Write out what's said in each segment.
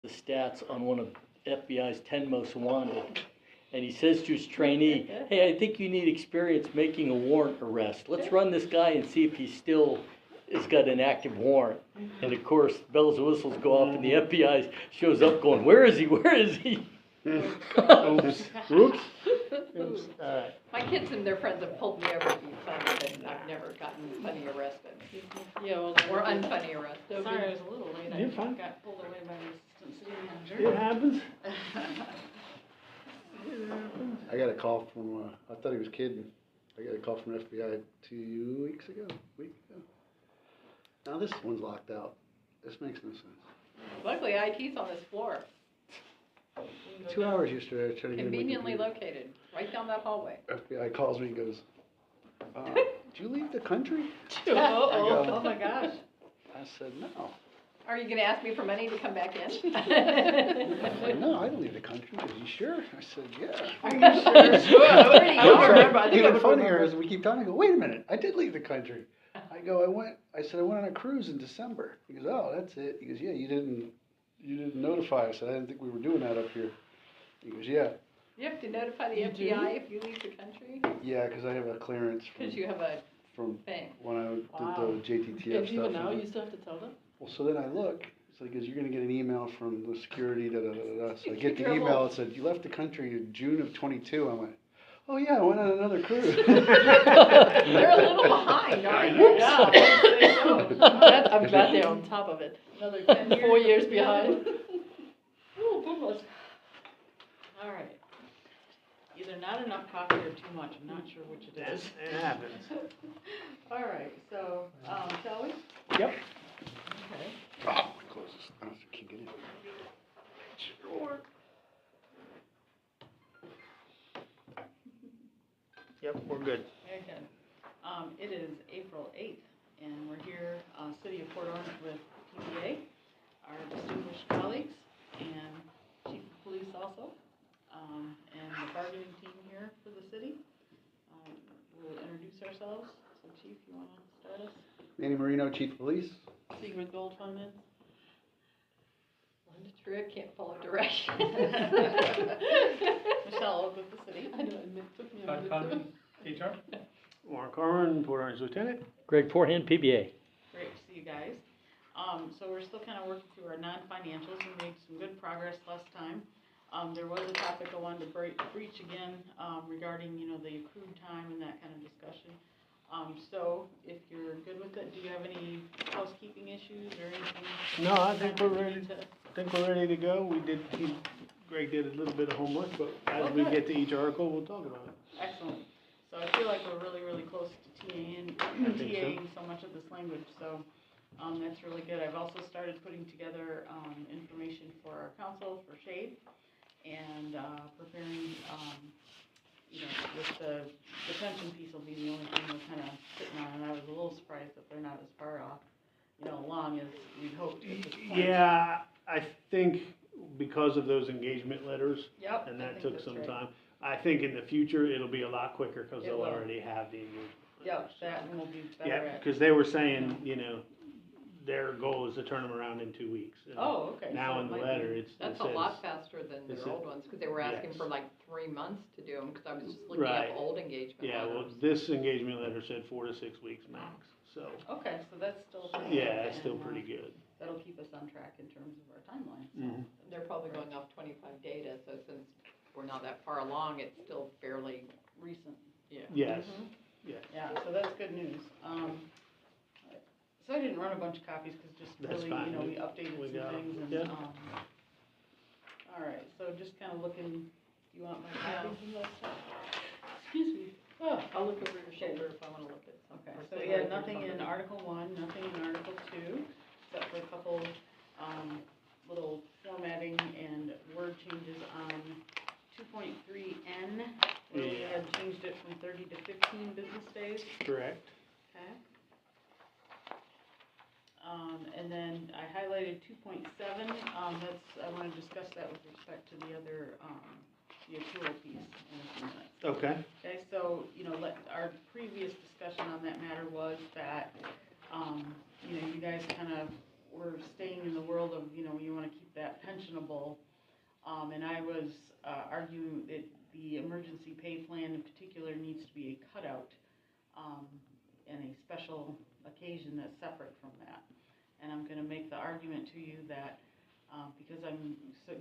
the stats on one of FBI's 10 most wanted. And he says to his trainee, hey, I think you need experience making a warrant arrest. Let's run this guy and see if he still has got an active warrant. And of course, bells and whistles go off and the FBI shows up going, where is he? Where is he? Oops. Oops. Oops. All right. My kids and their friends have pulled me over to be funny, but I've never gotten funny arrested. Yeah, well, Or unfunny arrested. sorry, I was a little late. You're I fine. got pulled away by the assistant city manager. It happens. I got a call from, I thought he was kidding. I got a call from FBI 2 weeks ago, week ago. Now this one's locked out. This makes no sense. Luckily, IT's on this floor, 2 hours yesterday, I was trying to get him. conveniently located, right down that hallway. FBI calls me and goes, did you leave the country? Oh my gosh. I said, no. Are you gonna ask me for money to come back in? I'm like, no, I didn't leave the country. Are you sure? I said, yeah. Are you sure? I don't remember. I think I Even would funnier remember. is we keep talking, I go, wait a minute, I did leave the country. I go, I said I went on a cruise in December. He goes, oh, that's it. He goes, yeah, you didn't notify us. I didn't think we were doing that up here. He goes, yeah. You have to notify the You do? FBI if you leave the country, Yeah, because I have a clearance because you have a from thing. when I did Wow. the JTTF And stuff. even now, you still have to tell them? Well, so then I look, so he goes, you're gonna get an email from the security, da da da da. So I get the You're email, old. it said, you left the country in June of 22. I went, oh yeah, I went on another cruise. They're a little behind, aren't you? Yeah, I would say so. I'm glad they're on top of it. Another 10 years. 4 years behind. Oh, goodness. All right. Either not enough coffee or too much, I'm not sure which it is. It happens. All right, so, shall we? Yep. Okay. Oh, close this. I can't get in. Sure. Yep, we're good. Very good. It is April 8th, and we're here, City of Port Orange with PBA, our distinguished colleagues, and Chief of Police also, and the bargaining team here for the city. We'll introduce ourselves. So Chief, you want to start us? Manny Marino, Chief of Police. Secret Gold Funded. Linda Tripp can't follow directions. Michelle with the city. I know, it took me a minute to. HR. Warren Corwin, Port Orange Lieutenant. Greg Forehand, PBA. Great to see you guys. So we're still kind of working through our non-financials and made some good progress last time. There was a topic I wanted to breach again, regarding, the accrued time and that kind of discussion. So if you're good with it, do you have any housekeeping issues or anything? No, I think we're that we ready. need to- I think we're ready to go. Greg did a little bit of homework, but as we Okay. get to each article, we'll talk about it. Excellent. So I feel like we're really, really close to TAing so much of this language, so, that's really good. I've also started putting together, information for our council for SHADE and, preparing, with the pension piece will be the only thing we're kind of sitting on, and I was a little surprised that they're not as far off, along as we'd hoped at this point. Yeah, I think because of those engagement letters, Yep. and I that think took that's some right. time. I think in the future, it'll be a lot quicker because It they'll will. already have the engagement. Yep, That one will be better Yeah, at. because they were saying, their goal is to turn them around in 2 weeks. And Oh, okay. Now so in it the might letter, be- it That's a says. lot faster than it their old ones, because they were asking yes. for like 3 months to do them, because I was just looking Right. at old engagement Yeah, well, letters. this engagement letter said 4 to 6 weeks max, so, Okay, so that's still pretty good. yeah, it's still and, pretty good. That'll keep us on track in terms of our timeline. Mhm. They're probably going off 25 data, so since we're not that far along, it's still fairly, Recent. yeah. Yes, Mhm. yes. Yeah, so that's good news. So I didn't run a bunch of copies because just That's really, fine. we updated We some got 'em. things and, Yeah. all right, so just kind of looking, do you want my Yeah. copies of that stuff? Excuse me. Oh, I'll look over your shoulder if I want to look at something. okay, or so see yeah, if there's nothing in something. Article 1, nothing in Article 2, except for a couple, little formatting and word changes on 2.3N, where we Yeah. had changed it from 30 to 15 business days. Correct. Okay. And then I highlighted 2.7, that's, I wanna discuss that with respect to the other, the accrual piece in a few minutes. Okay. Okay, so, our previous discussion on that matter was that, you guys kind of we're staying in the world of, you know, you wanna keep that pensionable. And I was, arguing that the emergency pay plan in particular needs to be a cutout, and a special occasion that's separate from that. And I'm gonna make the argument to you that, because I'm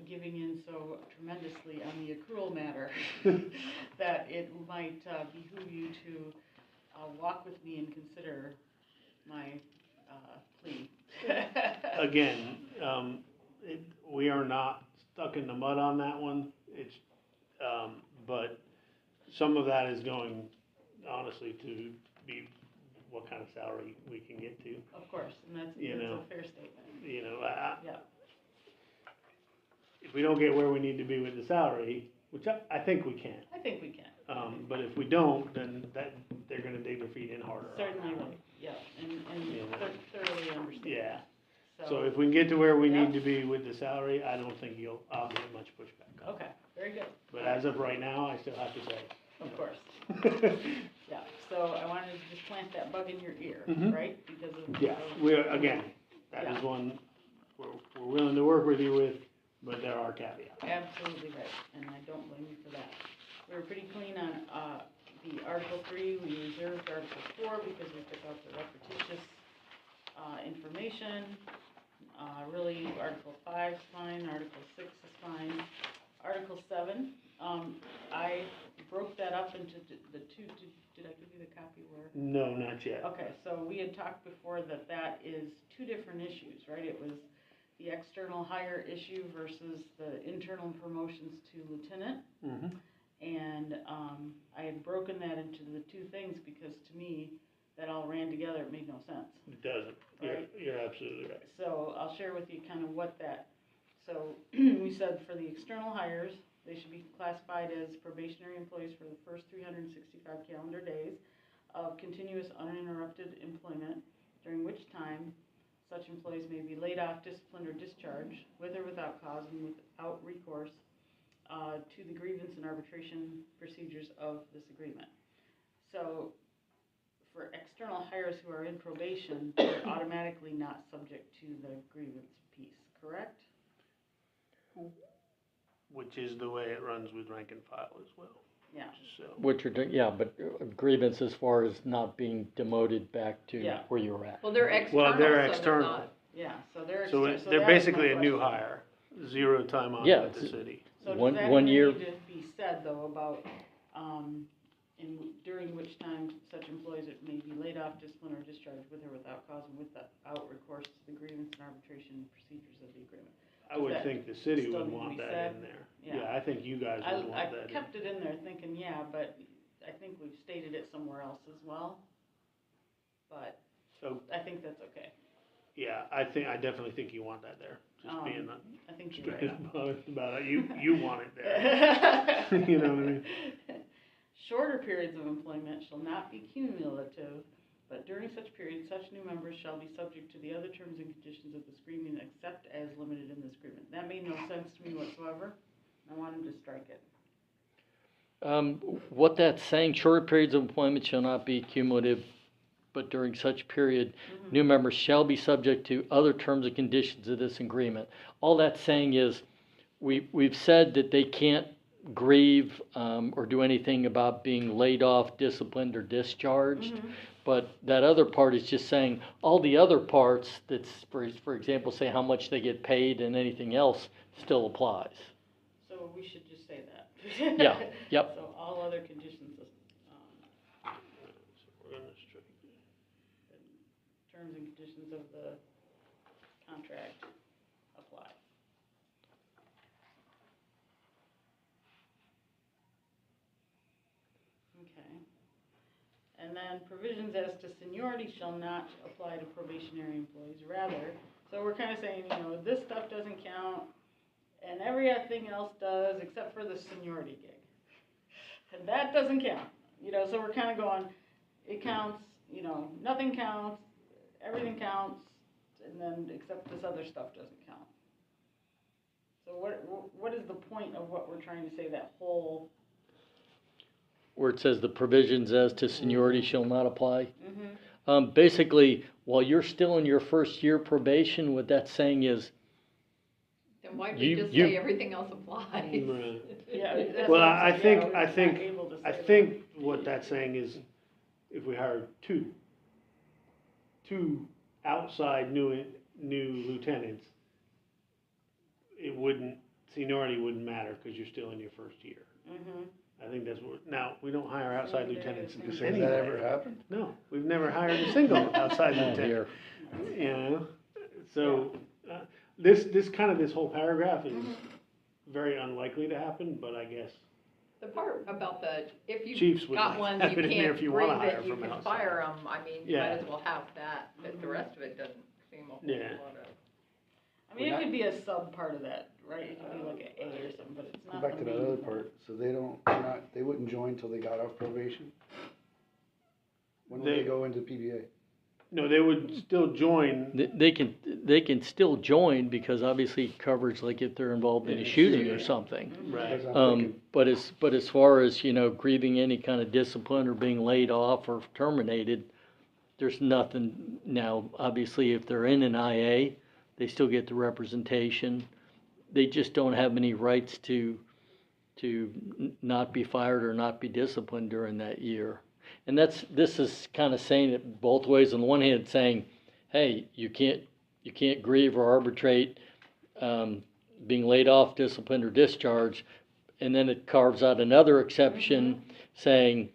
giving in so tremendously on the accrual matter, that it might behoove you to walk with me and consider my plea. Again, we are not stuck in the mud on that one. It's, but some of that is going, honestly, to be what kind of salary we can get to. Of course, and that's a fair statement. You know, Yeah. if we don't get where we need to be with the salary, which I think we can. I think we can. But if we don't, then they're gonna dig their feet in harder. Certainly right, yeah, and Yeah. thoroughly understand. Yeah, so if we can get to where we need to be with the salary, I don't think I'll get much pushback. Okay, very good. But as of right now, I still have to say. Of course, yeah, so I wanted to just plant that bug in your ear, Mhm. right, because of. Yeah, that is Yeah. one we're willing to work with you with, but there are caveats. Absolutely right, and I don't blame you for that. We were pretty clean on, the Article 3, we reserved Article 4 because we took out the repetitious, information. Really, Article 5 is fine, Article 6 is fine. Article 7, I broke that up into the two, did I give you the copy where? No, not yet. Okay, so we had talked before that is two different issues, right? It was the external hire issue versus the internal promotions to lieutenant. Mhm. And I had broken that into the two things because to me, that all ran together, it made no sense. It doesn't. Right. You're absolutely right. So I'll share with you kind of what that, so we said for the external hires, they should be classified as probationary employees for the first 365 calendar days of continuous uninterrupted employment, during which time such employees may be laid off, disciplined, or discharged, with or without cause and without recourse to the grievance and arbitration procedures of this agreement. So for external hires who are in probation, they're automatically not subject to the grievance piece, correct? Which is the way it runs with rank and file as well. Yeah. So. What you're doing, yeah, but grievance as far as not being demoted back to Yeah. where you were at. Well, they're external, so they're they're external. not. Yeah, so they're. So exter- so they're that was my basically a new question. hire, 0 time on Yeah, with the it's- city. So does One- that one even year- need to be said though about, during which time such employees may be laid off, disciplined, or discharged with or without cause and without recourse to the grievance and arbitration procedures of the agreement? I would that think the city still would need to want be that said? in there. Yeah. Yeah, I think you guys would I want that in. kept it in there thinking, yeah, but I think we've stated it somewhere else as well. But So, I think that's okay. yeah, I definitely think you want that there, just being I think you're straight right. up honest about it. You want it there. You know what I mean? Shorter periods of employment shall not be cumulative, but during such periods, such new members shall be subject to the other terms and conditions of this agreement except as limited in this agreement. That made no sense to me whatsoever. I wanted to strike it. What that's saying, shorter periods of employment shall not be cumulative, but during such period, new members shall be subject to other terms and conditions of this agreement. All that's saying is, we've said that they can't grieve or do anything about being laid off, disciplined, or discharged. But that other part is just saying all the other parts that's, for example, say how much they get paid and anything else still applies. So we should just say that. Yeah, yep. So all other conditions, So we're gonna strike terms and conditions of the contract apply. Okay. And then provisions as to seniority shall not apply to probationary employees, rather, so we're kind of saying, you know, this stuff doesn't count, and everything else does, except for the seniority gig. And that doesn't count, you know, so we're kind of going, it counts, you know, nothing counts, everything counts, and then, except this other stuff doesn't count. So what is the point of what we're trying to say, that whole? Where it says the provisions as to seniority shall not apply. Mm-hmm. Basically, while you're still in your first year probation, what that's saying is, Then why do we You- just you- say everything else applies? Right. Yeah, that's Well, what I'm I saying, think, yeah, we're I just think, not able to I say that. think what that's saying is, if we hire two outside new lieutenants, seniority wouldn't matter, cause you're still in your first year. Mhm. I think that's what, now, we don't hire outside Same lieutenants day, Has same that anyway. ever happened? No, we've never hired a single outside not lieutenant, here. you know? So, this whole paragraph is very unlikely to happen, but I guess The part about if Chiefs you've would got like one, to have you it in there can't if you grieve wanna hire it, you from can outside. fire them, I mean, you Yeah. might as well have that, but the rest of it doesn't seem a whole Yeah. lot of. I mean, it could be a sub part of that, right? It could be like an A or something, but it's Go not back the to that main other part. part, so they wouldn't join till they got off probation? When would They- they go into PBA? no, they would still join. They can still join because obviously it covers like if they're involved in Yeah, a shooting or shooting. something. Right. Because I'm thinking, But as far as, grieving any kind of discipline or being laid off or terminated, there's nothing now. Obviously, if they're in an IA, they still get the representation. They just don't have any rights to not be fired or not be disciplined during that year. And this is kind of saying it both ways. On the one hand, saying, hey, you can't grieve or arbitrate being laid off, disciplined, or discharged. And then it carves out another exception saying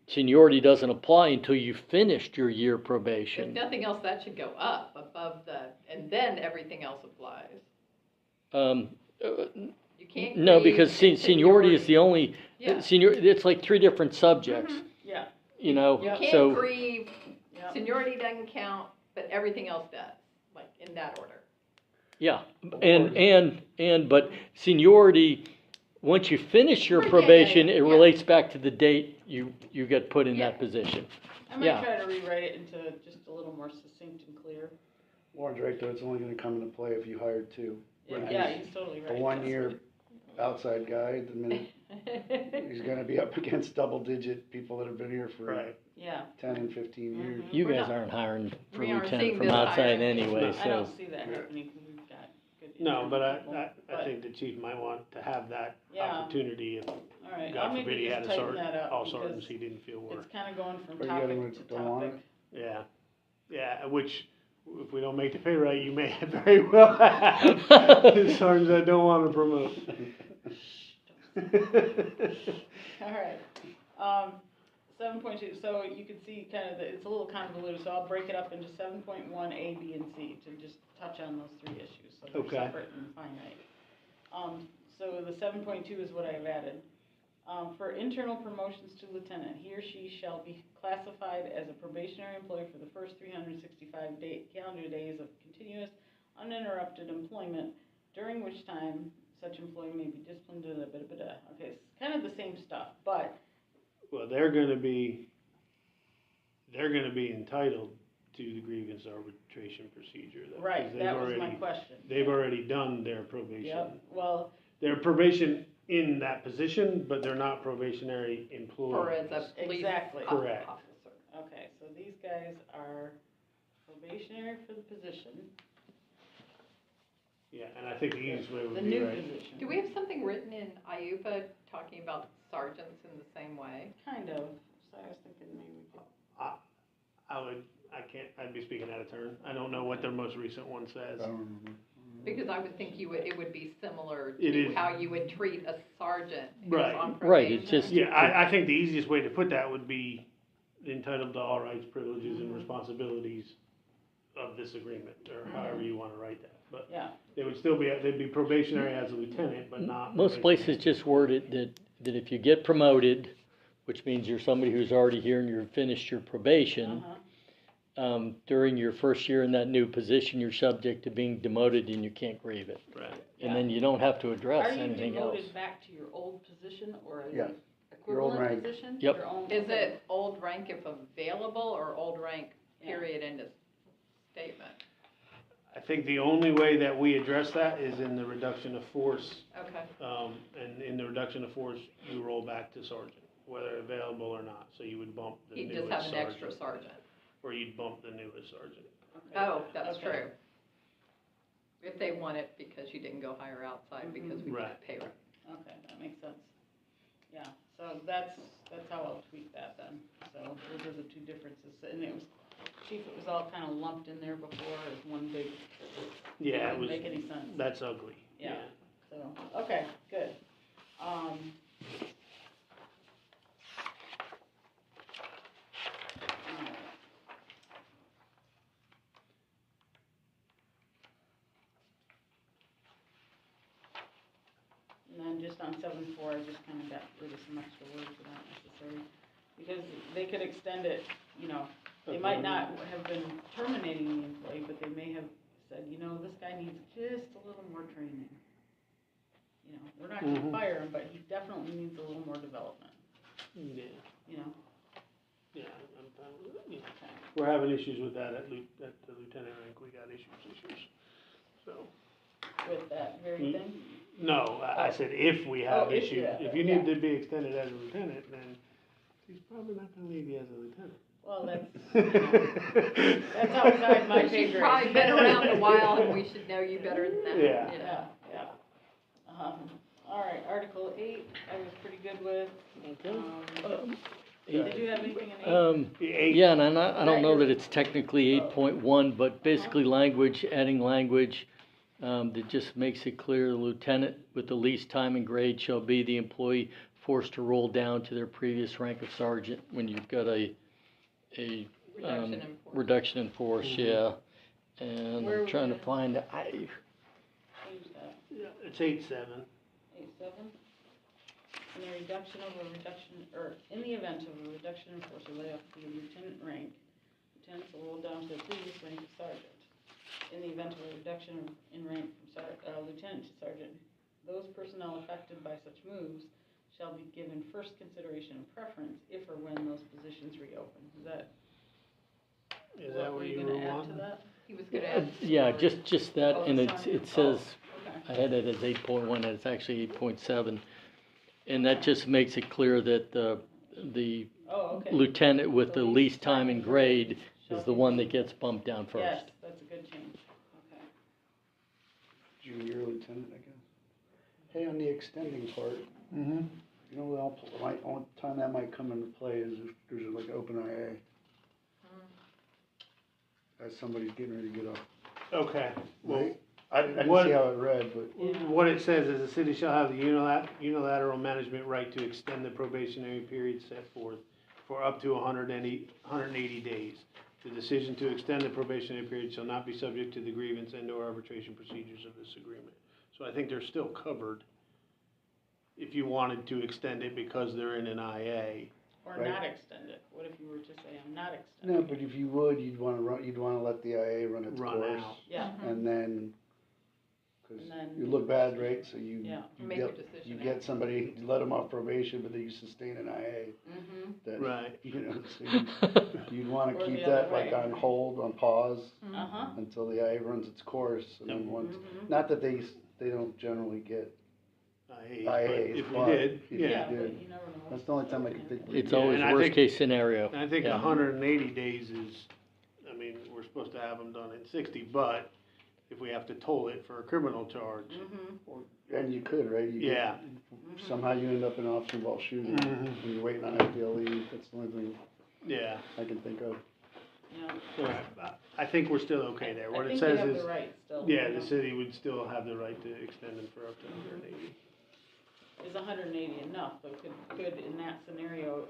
seniority doesn't apply until you've finished your year If probation. nothing else, that should go up above and then everything else applies. Um, You can't no, grieve because until seniority is you're- the only, Yeah. it's like three different subjects, Yeah, You so. can't grieve, yeah. seniority doesn't count, but everything else does, like in that order. Yeah, but seniority, once you finish your Right, yeah, probation, yeah, it yeah. relates back to the date you get put in that Yeah. position. I might Yeah. try to rewrite it into just a little more succinct and clear. Warren's right though, it's only gonna come into play if you hired two. Yeah, yeah, he's totally right. A 1 year outside guy, the minute, he's gonna be up against double digit people that have been here for Right. Yeah, 10 and 15 years. You We're guys not- aren't hiring for we aren't lieutenant seeing from this outside hiring. anyway, I so. don't see that happening, because we've got good. No, but people, I but- think the chief might want to have that Yeah. opportunity if, All right, I'll God forbid, maybe he had just a tighten that sergeant, up, all sergeants because he didn't feel were, it's kinda going from But you gotta topic to go on topic. it. yeah. Yeah, which, if we don't make the pay right, you may very well have sergeants that don't wanna promote. All right, 7.2, so you can see kind of, it's a little convoluted, so I'll break it up into 7.1, A, B, and C, to just touch on those three issues, so they're Okay. separate and finite. So the 7.2 is what I've added. For internal promotions to lieutenant, he or she shall be classified as a probationary employee for the first 365 calendar days of continuous, uninterrupted employment, during which time such employee may be disciplined, Okay, it's kind of the same stuff, but, Well, they're gonna be entitled to the grievance arbitration procedure though. 'cause right, they've that was my already- question. They've already done their probation. Yep, well, They're probation in that position, but they're not probationary For employees. as a police Exactly. Correct. officer. okay, so these guys are probationary for the position, Yeah, and I think the easiest way the would be, new right, position. Do we have something written in IUPA talking about sergeants in the same way? Kind of, so I was thinking maybe we could. I'd be speaking out of turn. I don't know what their most recent one says. I don't remember. Because I would think it would be similar It to is. how you would treat a sergeant who's Right. on probation. Right, it's just- Yeah, I think the easiest way to put that would be entitled to all rights, privileges, and responsibilities of this agreement, or however you wanna write that. But Yeah, they would still be, they'd be probationary as a lieutenant, but not. Most probationary. places just word it that if you get promoted, which means you're somebody who's already here and you've finished your probation, during your first year in that new position, you're subject to being demoted and you can't grieve it. Right. And then you don't have to address Are you anything else. demoted back to your old position, or a Yeah, your old equivalent rank. position? Yep. Your own- Is okay. it old rank if available, or old rank period in this statement? I think the only way that we address that is in the reduction of force, Okay, and in the reduction of force, you roll back to sergeant, whether available or not, so you would bump the he'd newest just have an sergeant. extra sergeant. Or you'd bump the newest sergeant. Okay. Oh, that's Okay. true. If they want it because you didn't go hire outside because we Right. didn't pay rent. Okay, that makes sense. Yeah, so that's how I'll tweak that then. So those are the two differences. And it was, Chief, it was all kind of lumped in there before as one big, Yeah, it didn't was, make any sense. that's ugly. Yeah. So, okay, good. Alright. And then just on 7.4, I just kind of got rid of some extra words that aren't necessary. Because they could extend it, you know, they might not have been terminating the employee, but they may have said, you know, this guy needs just a little more training. You know, we're not gonna fire him, but he definitely needs a little more development, Yeah, you know? yeah, I'm fine with it, yeah. Okay. We're having issues with that at the lieutenant rank, we got issues, so. With that very thing? No, I said if we have Oh, if issues, you have if it, you yeah. need to be extended as a lieutenant, then he's probably not gonna leave you as a lieutenant. Well, that's outside my pay You've grade. probably been around a while and we should know you better than that, Yeah. you know. Yeah, yeah. All right, Article 8, I was pretty good with. Did you have anything in 8? Yeah, and I don't know your- that it's technically 8.1, but basically language, adding language, that just makes it clear the lieutenant with the least time and grade shall be the employee forced to roll down to their previous rank of sergeant when you've got a Reduction in force. reduction in force, yeah. And Where I'm we trying to at? find, Change that. Yeah, it's 8.7. 8.7. In the reduction of a reduction, or in the event of a reduction in force or layoff for the lieutenant rank, lieutenants will roll down to the previous rank of sergeant. In the event of a reduction in rank from lieutenant to sergeant, those personnel affected by such moves shall be given first consideration and preference if or when those positions reopen. Is that what you gonna were add to wanting? that? He was gonna add. yeah, for- just that, Oh, and the it sergeant. says, Okay. I had it as 8.1, and it's actually 8.7. And that just makes it clear that the Oh, okay. lieutenant with the least time and grade shall is the be- one that gets bumped down first. Yes, that's a good change. Okay. Junior lieutenant, I guess. Hey, on the extending part, Mm-hmm. you know, the only time that might come into play is if there's like open IA. As somebody's getting ready to get off, Okay, well, right? I didn't what- see how it read, but Yeah. what it says is the city shall have the unilateral management right to extend the probationary period set forth for up to 180 days. The decision to extend the probationary period shall not be subject to the grievance and/or arbitration procedures of this agreement. So I think they're still covered if you wanted to extend it because they're in an IA. Or Right. not extend it. What if you were to say, I'm not extending? no, but if you would, you'd wanna let the IA run its Run course. out. Yeah, And then, cause And then- you look bad, right, so you, Yeah. Make a decision you get somebody, you let them off probation, but then you sustain an IA, mm-hmm, that, Right. you know, so you'd wanna Or keep the other that like way. on hold, on pause, uh-huh, until the IA runs its course, and then Yep. once, Mhm. not that they don't generally get, IAs, IAs, but if we but did, if you yeah. yeah, but did. you never know. That's the only time I can think. It's Yeah, always and I worst think- case scenario. And I think Yeah. 180 days is, I mean, we're supposed to have them done in 60, but if we have to toll it for a criminal charge, Mm-hmm, And you could, right? You get- yeah. Somehow you end up in an officer involved shooting, Mhm. and you're waiting on FDLE, that's the only thing Yeah, I can think of. yeah. all right. I think we're still okay there. What I it think says they have is, the right still. yeah, you the know. city would still have the right to extend it for up to 180. Is 180 enough, but could in that scenario,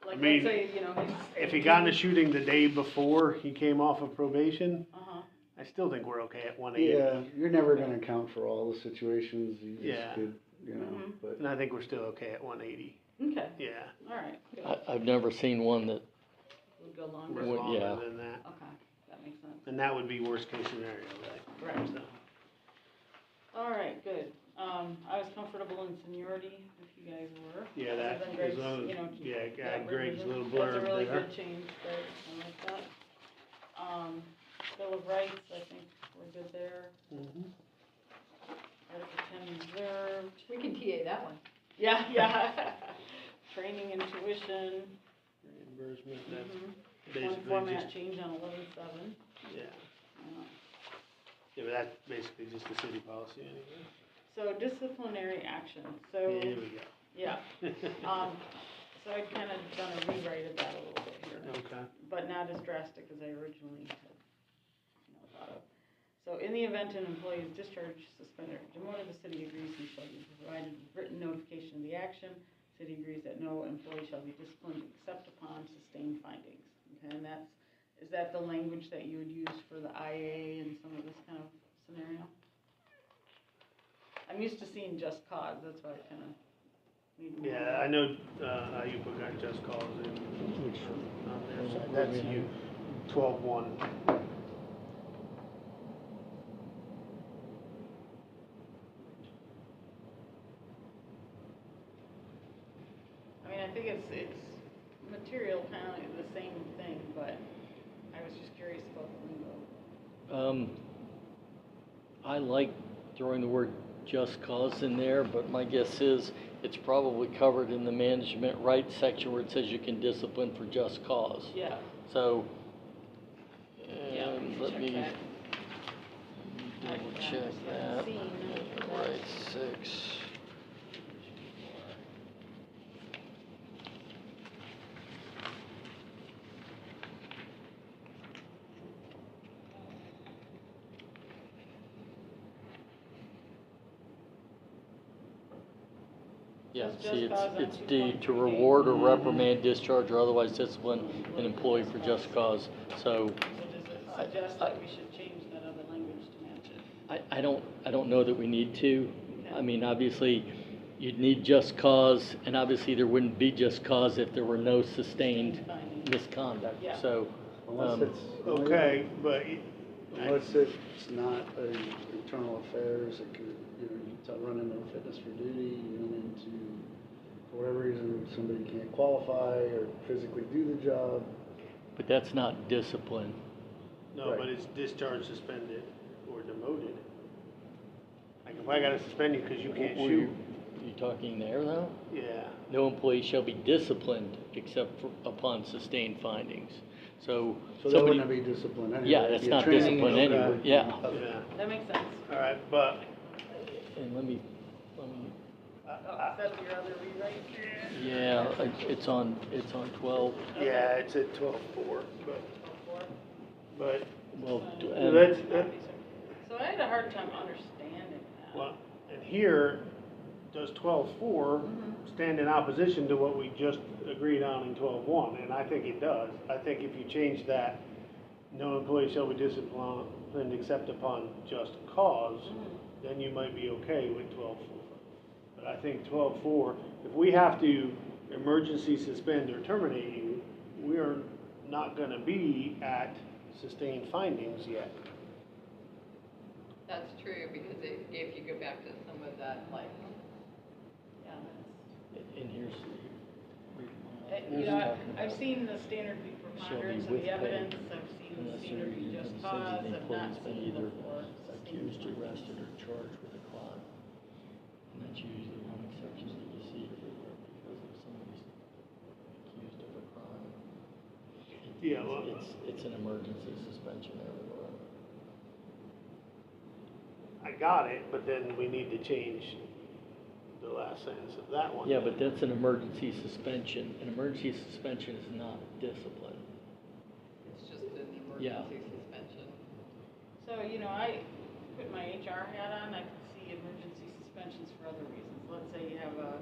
like, mean, let's say, you know, If he got in a shooting the day before he came off of probation, Uh-huh, I still think we're okay at 180. Yeah, you're never gonna account for all the situations, you Yeah. just could, you know, Mhm. but. And I think we're still okay at 180. okay, Yeah, all right, good, I've never seen one that, would go we're longer, Well, longer yeah. than that. okay, that makes sense. And that would be worst case scenario, right? Right. So, All right, good. I was comfortable in seniority, if you guys were. Yeah, Other that, than as Greg's, long you know, as, yeah, that Greg's revision. little That's a blurb really there. good change, Greg, I like that. Bill of Rights, I think we're good there. Mhm. Article 10 reserved. We can TA that one. Yeah, yeah. Training and tuition. Reimbursement, that's Mhm. basically format just, change on 11/7. yeah. Yeah, but that's basically just the city policy anyway. So disciplinary action, so, Here we go. yeah, so I'd kind of done a rewrite of that a little bit here, Okay. but not as drastic as I originally had, thought of. So in the event an employee is discharged, suspended, or demoted, the city agrees he shall be provided with written notification of the action. City agrees that no employee shall be disciplined except upon sustained findings. Okay, and is that the language that you would use for the IA and some of this kind of scenario? I'm used to seeing just cause, that's why I kind of need more. Yeah, I know, you put got just cause in, on there, so that's you, 12-1. I mean, I think it's material kind of the same thing, but I was just curious about the lingo. I like throwing the word just cause in there, but my guess is it's probably covered in the management rights section where it says you can discipline for just cause. Yeah. So, Yeah, let check me that. double check that. Scene. Right, 6. Yeah, Just see, cause on it's D, to 2.3. reward or reprimand, discharge, or otherwise discipline an employee for just cause. So, So does it suggest that we should change that other language to match it? I don't know that we need to. I mean, obviously, you'd need just cause, and obviously there wouldn't be just cause if there were no sustained Finding. misconduct. Yeah. So, Unless it's. Okay, but, Unless it's not a internal affairs, it could, you run into a fitness for duty, you run into, for whatever reason, somebody can't qualify or physically do the job. but that's not discipline. no, Right. but it's discharged, suspended, or demoted. Like, if I gotta suspend you because you can't Were shoot, you talking there, though? yeah. No employee shall be disciplined except upon sustained findings. So, So that somebody, wouldn't be discipline anyway. yeah, It'd that's be a not training discipline and anyway, okay. yeah. Yeah, That makes sense. all right, but, And let me, Oh, is that your other rewrite? yeah, it's on 12. yeah, it's at 12-4, but, Well, so that's, So I had a hard time understanding that. well, and here, does 12-4 stand in opposition to what we just agreed on in 12-1? And I think it does. I think if you change that, no employee shall be disciplined except upon just cause, then you might be okay with 12-4. But I think 12-4, if we have to emergency suspend or terminate you, we are not gonna be at sustained findings yet. That's true, because if you go back to some of that, like, Yeah, and here's, you know, I've seen the standard be Shall be preponderance of with the pay, evidence, I've seen the unless standard be there just is cause, the I've not employee's been seen either before. accused, arrested, or charged with a crime. And that's usually one exception that you see everywhere, because if somebody's accused of a crime, Yeah, well, it's an emergency suspension everywhere. I got it, but then we need to change the last sentence of that one. Yeah, but that's an emergency suspension. An emergency suspension is not discipline. it's just an Yeah. emergency suspension. So, you know, I put my HR hat on, I can see emergency suspensions for other reasons. Let's say you have a,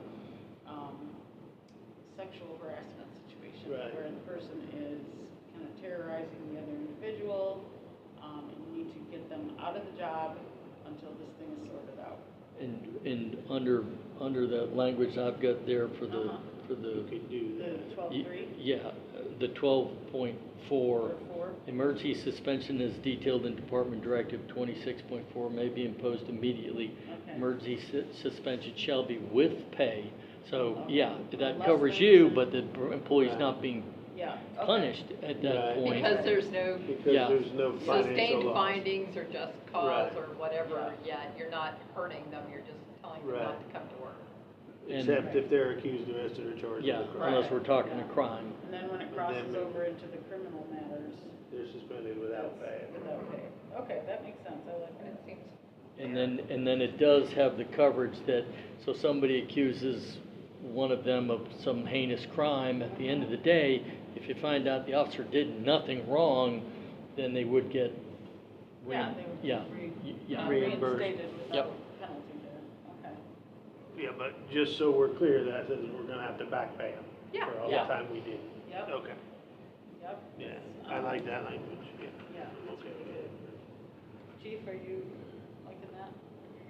sexual harassment situation. Right. Where the person is kind of terrorizing the other individual, and you need to get them out of the job until this thing is sorted out. And under the language I've got there for the, Uh-huh. for the, You could do The that. 12.3 yeah, the 12.4. or 4? Emergency suspension is detailed in Department Directive 26.4 may be imposed immediately. Okay. Emergency suspension shall be with pay. So, yeah, that Unless covers there's you, a- but the employee's Right. not being Yeah. Okay. punished at that Right. point. Because there's no Because Yeah. there's no financial sustained loss. findings or just cause Right. or whatever Yeah. yet, you're not hurting them, you're just telling them Right. not to come to work. And- Except if they're accused, arrested, or charged with Yeah, a crime. unless we're talking a crime. And then when it And crosses then- over into the criminal matters, They're suspended without pay. without pay. Okay, that makes sense, I like It that. seems, And then it does have the coverage that, so somebody accuses one of them of some heinous crime, at the end of the day, if you find out the officer did nothing wrong, then they would get, Yeah, they would yeah, yeah. Reimbursed. reinstated Yep. without penalty there, okay. Yeah, but just so we're clear, that says we're gonna have to back pay them. Yeah. For all Yeah. the time we didn't. Yep. Okay, Yep. yeah, I like that language, yeah. Yeah, that's Okay. really good. Chief, are you liking that?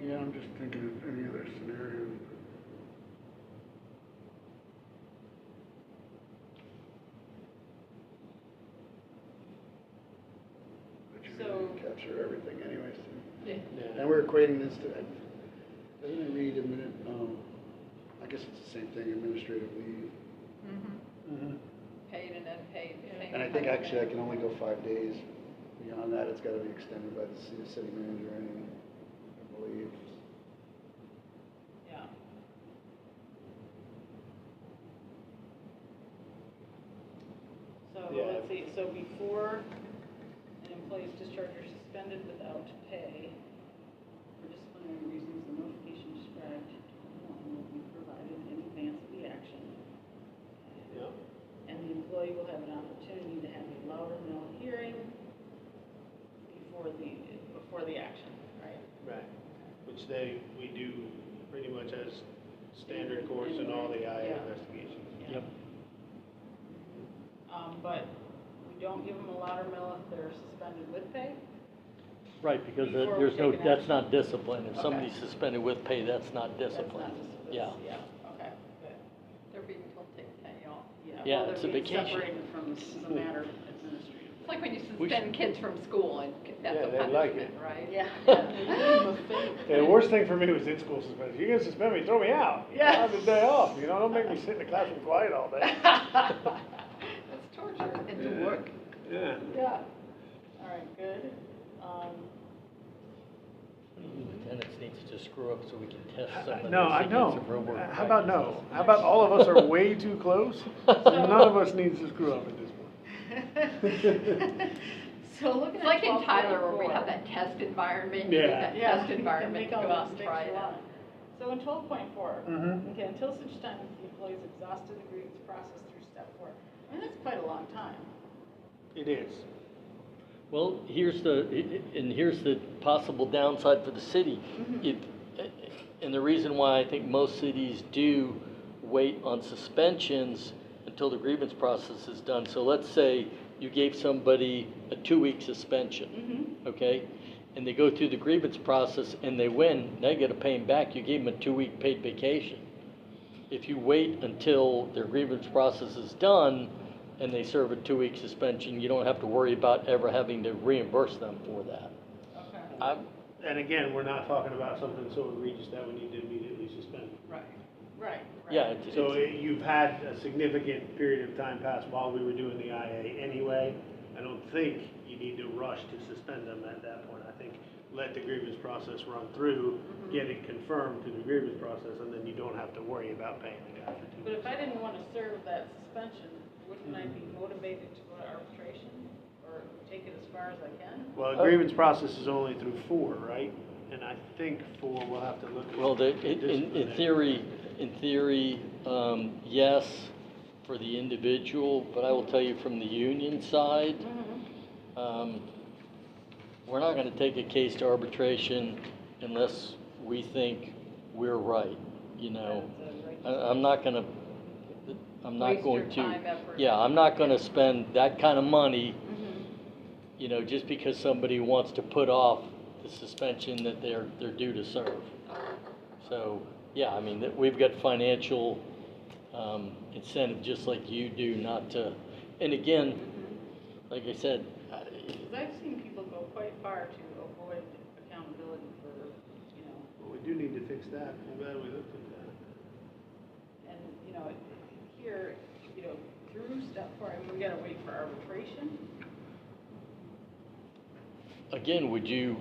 Yeah, I'm just thinking of any other scenario. But you So- really capture everything anyways. yeah. Yeah. And we're equating this to, doesn't it read I guess it's the same thing, administrative leave. Mhm. Paid and unpaid, same. And I think actually I can only go 5 days. Beyond that, it's gotta be extended by the city manager, I believe. Yeah. So, Yeah. let's see, so before an employee is discharged or suspended without pay for disciplinary reasons, the notification described will be provided in advance of the action. Yeah. And the employee will have an opportunity to have a louder mill hearing before the action, right? Right, which we do pretty much as standard course in all the IA Yeah. investigations. Yep. But we don't give them a louder mill if they're suspended with pay? Right, because Before we there's no, take an that's action. not discipline. If Okay. somebody's suspended with pay, that's not That's discipline. not just- Yeah. Yeah, okay, good. They're being told to take pay off. Yeah, Well, it's they're a being vacation. separated from, this is a matter administrative. It's like when you We suspend kids from school and that's Yeah, a they like punishment, it. right? Yeah. Yeah. Yeah, the worst thing for me was in-school suspension. You're gonna suspend me, throw me out. Yeah. I have the day off, you know, don't make me sit in the classroom quiet all day. That's torture. And to work. Yeah. Yeah. All right, good. Lieutenants need to just screw up so we can test some of this. No, I and get some know. real world How about no? practices. How about all of us are way too close? None of us needs to screw up at this point. So looking It's at like in Tyler where we 12.4. have that test environment, you Yeah. need that Yeah, test you can environment make to all go the out and mistakes try you it out. want. So in 12.4, Mhm. okay, until such time as the employee's exhausted the grievance process through step 4. I mean, that's quite a long time. It is. Well, here's the possible downside for the city. If, and the reason why I think most cities do wait on suspensions until the grievance process is done. So let's say you gave somebody a 2-week suspension, okay? And they go through the grievance process and they win, now you gotta pay them back. You gave them a 2-week paid vacation. If you wait until their grievance process is done and they serve a 2-week suspension, you don't have to worry about ever having to reimburse them for that. Okay. And again, we're not talking about something so egregious that we need to immediately suspend. Right. Right. Yeah, So you've had a significant period of time pass while we were doing the IA anyway. I don't think you need to rush to suspend them at that point. I think let the grievance process run through, get it confirmed through the grievance process, and then you don't have to worry about paying the guy for 2 But weeks. if I didn't want to serve that suspension, wouldn't I be motivated to go to arbitration or take it as far as I can? Well, a grievance process is only through 4, right? And I think 4, we'll have to look at. Well, in theory, yes, for the individual, but I will tell you from the union side, we're not gonna take a case to arbitration unless we think we're right, you know? I'm not going Waste your to, time, effort. yeah, I'm not gonna spend that kind of money, you know, just because somebody wants to put off the suspension that they're due to serve. So, yeah, I mean, we've got financial incentive, just like you do, not to, and again, like I said, Because I've seen people go quite far to avoid accountability for, you know, Well, we do need to fix that. I'm glad we looked at that. and, you know, here, you know, through step 4, I mean, we gotta wait for arbitration. again, would you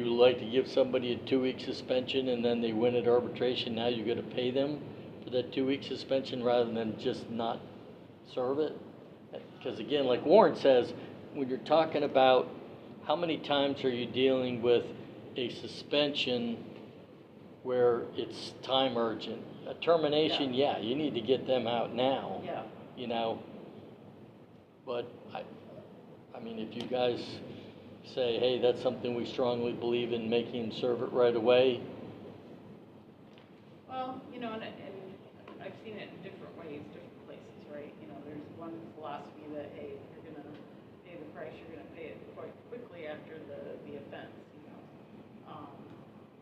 like to give somebody a 2-week suspension and then they win at arbitration, now you gotta pay them for that 2-week suspension rather than just not serve it? Because again, like Warren says, when you're talking about how many times are you dealing with a suspension where it's time urgent? A termination, yeah, you need to get them out now, Yeah, you know? But I mean, if you guys say, hey, that's something we strongly believe in, making them serve it right away, well, you know, and I've seen it in different ways, different places, right? You know, there's one philosophy that, hey, if you're gonna pay the price, you're gonna pay it quite quickly after the offense, you know?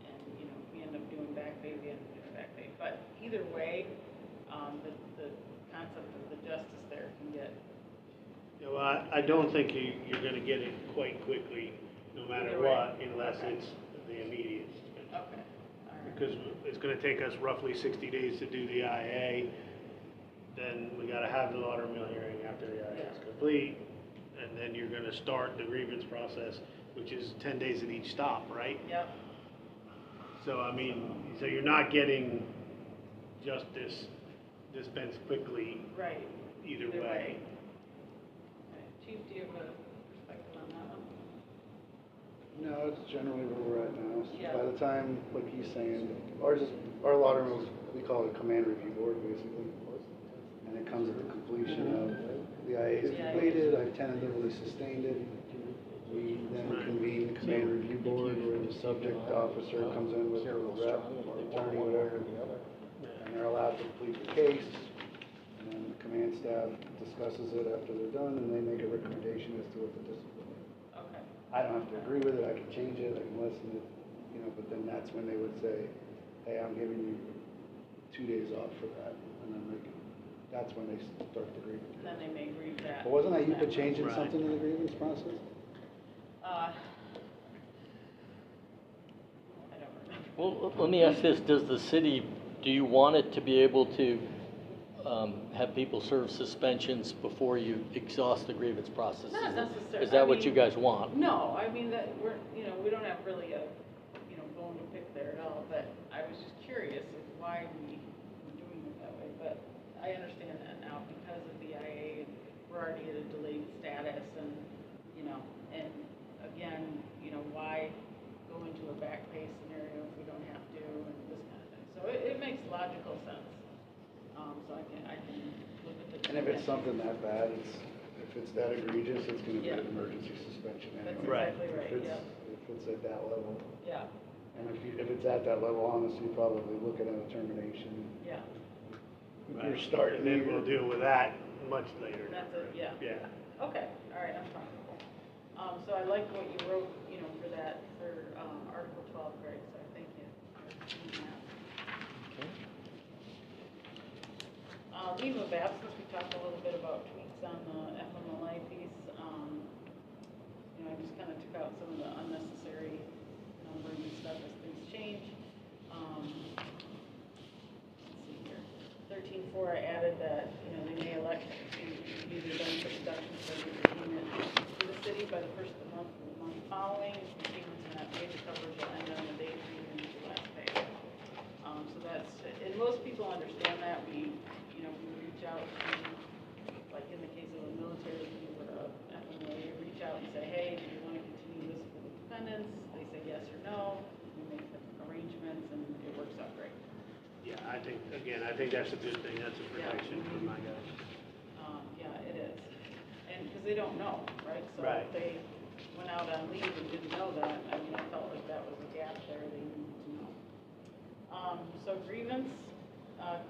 And, you know, we end up doing back pay, we end up doing back pay. But either way, the concept of the justice there can get. Yeah, well, I don't think you're gonna get it quite quickly, no matter Either way. what, unless Okay. it's the immediate suspension. Okay, all right. Because it's gonna take us roughly 60 days to do the IA, then we gotta have the watermill hearing after the IA is complete, and then you're gonna start the grievance process, which is 10 days at each stop, right? Yep, So, I mean, so you're not getting justice dispensed quickly right. either Either way. way. Okay. Chief, do you have a perspective on that one? No, it's generally where we're at now. So Yeah. by the time, like he's saying, our water mills, we call it a command review board, basically. And it comes at the completion of the IA is completed, I've tentatively sustained it. We then convene the command review board where the subject officer comes in with a rep or attorney, whatever. And they're allowed to complete the case. And then the command staff discusses it after they're done and they make a recommendation as to what the discipline is. Okay, I don't have to agree with it, I can change it, I can lessen it, you know, but then that's when they would say, hey, I'm giving you 2 days off for that, and then that's when they start the grievance. and then they may grieve that. But wasn't that you could changing Right. something in the grievance process? I don't remember. well, let me ask this, does the city, do you want it to be able to have people serve suspensions before you exhaust the grievance process? Not necessarily. Is that I what you mean, guys want? No, I mean, that we're, you know, we don't have really a, you know, bone to pick there at all, but I was just curious of why we were doing it that way, but I understand that now because of the IA, we're already at a delayed status and, you know, and again, you know, why go into a back pay scenario if we don't have to and this kind of thing. So it makes logical sense. So I can look at the. And if it's something that bad, if it's that egregious, it's gonna be Yeah. an emergency suspension That's anyway. Right. exactly right, If yeah, it's at that level, yeah, and if it's at that level, honestly, probably looking at a termination. yeah. You're starting. And then we'll deal with that much later. That's it, yeah. Yeah. Okay, all right, I'm fine. So I like what you wrote, you know, for that, for, Article 12, Greg, so thank you for doing that. Leave of absence, we talked a little bit about tweaks on the FMLA piece. You know, I just kind of took out some of the unnecessary numbering and stuff as things change. Let's see here, 13.4, I added that, you know, they may elect to use the benefit reduction for the payment to the city by the first of the month or the month following. If the payments are not made, the coverage will end on the date leading to last pay. So that's, and most people understand that. We, you know, we reach out to, like in the case of a military leave or a FMLA, reach out and say, hey, do you want to continue this for the dependents? They say yes or no. We make the arrangements and it works out great. Yeah, I think that's a good thing, that's a protection for my guys. Yeah, it is. And, because they don't know, right? So Right. if they went out on leave and didn't know that, I mean, I felt like that was a gap there they needed to know. So grievance,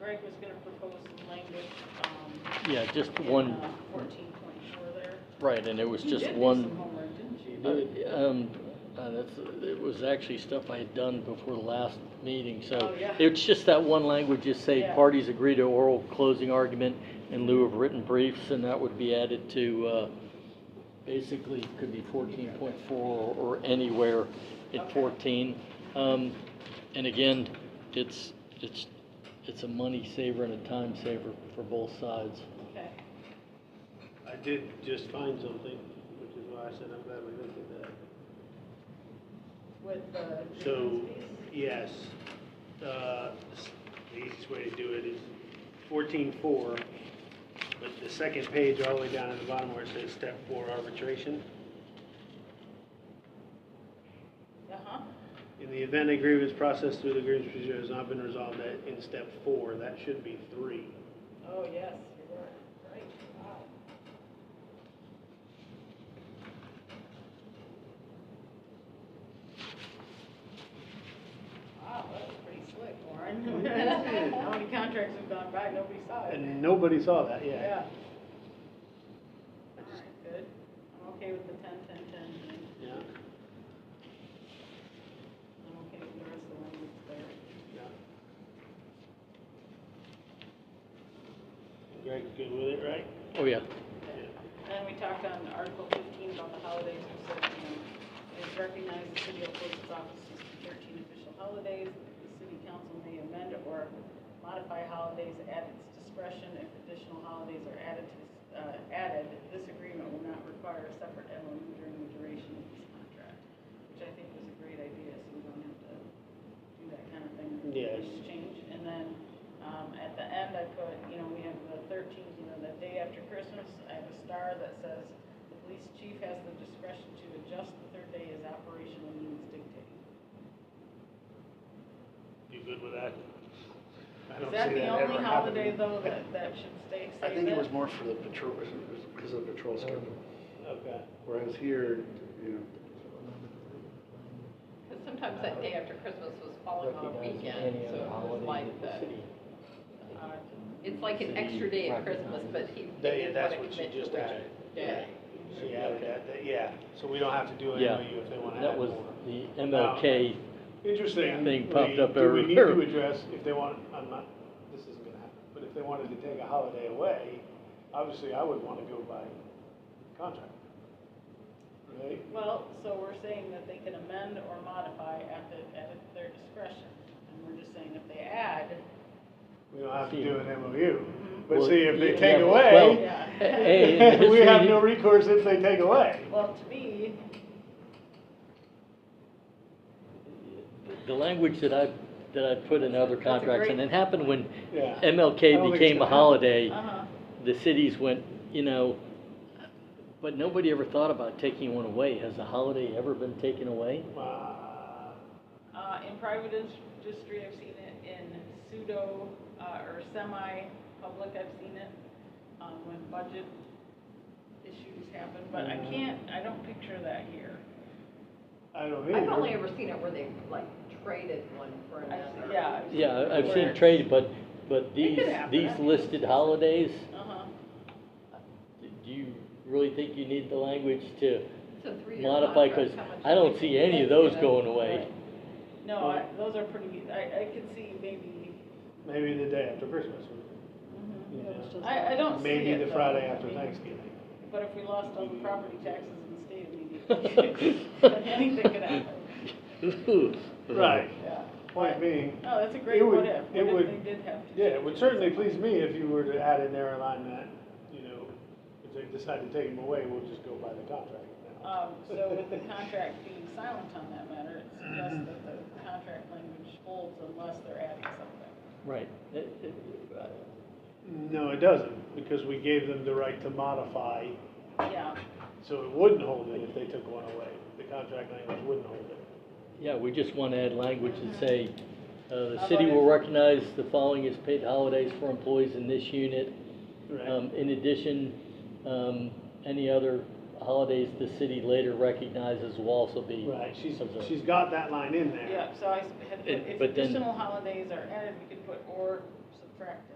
Greg was gonna propose some language, Yeah, just in, one, 14.4 there. right, and it was You just did do one. some homework, didn't you? It was actually stuff I had done before the last meeting, so Oh, yeah. it's just that one language, just say Yeah. parties agree to oral closing argument in lieu of written briefs, and that would be added to, basically, could be 14.4 or anywhere in Okay. 14. And again, it's a money saver and a time saver for both sides. Okay, I did just find something, which is why I said I'm glad we looked at that. with the So, grievance piece? yes, the easiest way to do it is 14.4, but the second page all the way down at the bottom where it says step 4 arbitration. Uh-huh. In the event a grievance processed through the grievance procedure has not been resolved, that in step 4, that should be 3. Oh, yes, you were, right, wow. Wow, that was pretty slick, Warren. How many contracts have gone by, nobody saw it. And nobody saw that, yeah. Yeah. All right, good. I'm okay with the 10, 10, 10 thing. Yeah, I'm okay with the rest of the language there. yeah. Greg's good with it, right? Oh, yeah. Yeah. And then we talked on Article 15 about the holidays, we said, it is recognized the city will close its offices to 13 official holidays. The city council may amend or modify holidays at its discretion. If additional holidays are added to this agreement will not require a separate MOU during the duration of this contract, which I think was a great idea, so we don't have to do that kind of thing. Yes. Just change, and then, at the end, I put, we have the 13th, the day after Christmas, I have a star that says, the police chief has the discretion to adjust the third day as operational needs dictate. You good with that? I Is don't that see the ever only holiday, happening. though, that should stay? I think it then? was more for the patrol, because of the patrol schedule. Okay. Whereas here, Because sometimes that day after Christmas was falling on a weekend, so it was like it's like an extra day at Christmas, but he didn't That's want what to she commit to just which added. day. She added that, yeah, so we don't have to do an Yeah. MOU if they want to That add was more. the MLK. Interesting. thing popped up Do we need everywhere. to address, if they want, this isn't gonna happen, but if they wanted to take a holiday away, obviously I would want to go by contract. Right? Well, so we're saying that they can amend or modify at their discretion, and we're just saying if they add, We don't have to do an MOU, but Well, see, if they yeah, take well, away, yeah. Hey, in the we have history- no recourse if they take away. Well, to me, The language that I put in other contracts, and it happened when Yeah. I MLK don't think became it's a gonna holiday, uh-huh, the cities went, but nobody ever thought about taking one away. Has a holiday ever been taken away? in private industry, I've seen it, in pseudo, or semi-public, I've seen it, when budget issues happen, but I don't picture that here. I don't either. I've only ever seen it where they like traded one for another. Yeah, I've where seen it's- trade, but It these, could happen. these listed holidays, Uh-huh. do you really think you need the language to It's a 3-year modify? contract, Because how much I don't do see you any think, of those you know? going away. Right. No, those are pretty, I could see maybe, Maybe the day after Christmas. mhm. you know. I don't see Maybe it, the though. Friday I after mean, Thanksgiving. But if we lost all the property taxes in the state immediately, then anything could happen, Right. yeah. Point being, No, that's a great It would- what if, it what would- if they did have to. yeah, it change would certainly please me if you were to add in there a line that, if they decide to take them away, we'll just go by the contract now. So with the contract being silent on that matter, it suggests that the contract language holds unless they're adding something. Right. No, it doesn't, because we gave them the right to modify, Yeah, so it wouldn't hold it if they took one away. The contract language wouldn't hold it. Yeah, we just want to add language and say, the How city about will if- recognize the following as paid holidays for employees in this unit. Right. In addition, any other holidays the city later recognizes will also be Right, observed. she's got that line in there. yeah, so I had put, if But then- additional holidays are added, we could put or subtracted.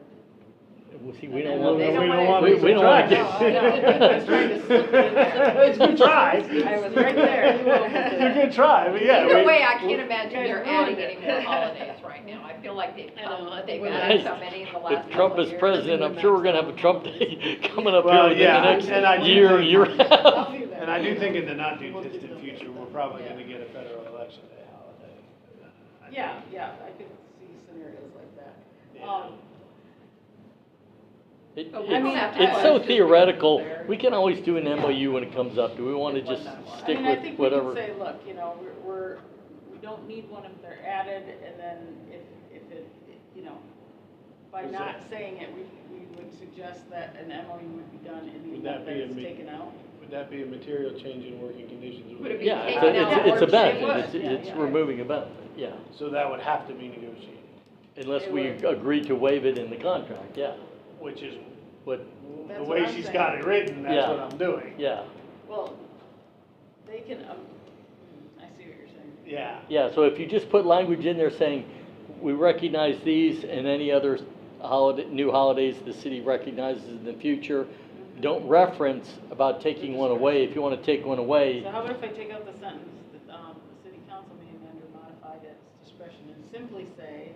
Well, see, we don't And want, they don't wanna wanna- we don't want to subtract. get. No, I know, I was trying to slip it in there. It's a good try. I was right there. It's a good try, but yeah. Either we- way, I can't imagine guys they're ruined adding it. any more holidays right now. I feel like they've I know, I think they've we're added gonna- so many in the last If Trump couple is of years. president, I'm sure we're gonna have a Trump Day coming up here Well, within yeah, the and I next do year, think- year and a half. I'll do that. And I do think in the not too distant future, we're probably Yeah. gonna get a federal election day holiday. I think. Yeah, I could see scenarios like that. Yeah. But we don't have to It's put so it just theoretical, there. we can always do an MOU when it comes up, do we wanna It just wasn't one. stick I mean, I with think we whatever? could say, look, we don't need one if they're added, and then if it, by Is not that- saying it, we would suggest that an MOU would be done in the Would event that that be a it's me- taken out. Would that be a material change in working conditions? Would it be Yeah, taken out it's a or benefit, changed? it's Yeah. removing a benefit, yeah. So that would have to be negotiated, Unless It we would. agree to waive it in the contract, yeah. which is What, That's the what way I'm she's saying. got it written, that's Yeah. what I'm doing. yeah. Well, they can, I see what you're saying. Yeah. Yeah, so if you just put language in there saying, we recognize these and any other new holidays the city recognizes in the future, don't reference about taking one away. If you want to take one away, So how about if I take out the sentence, that, the city council may amend or modify at its discretion and simply say,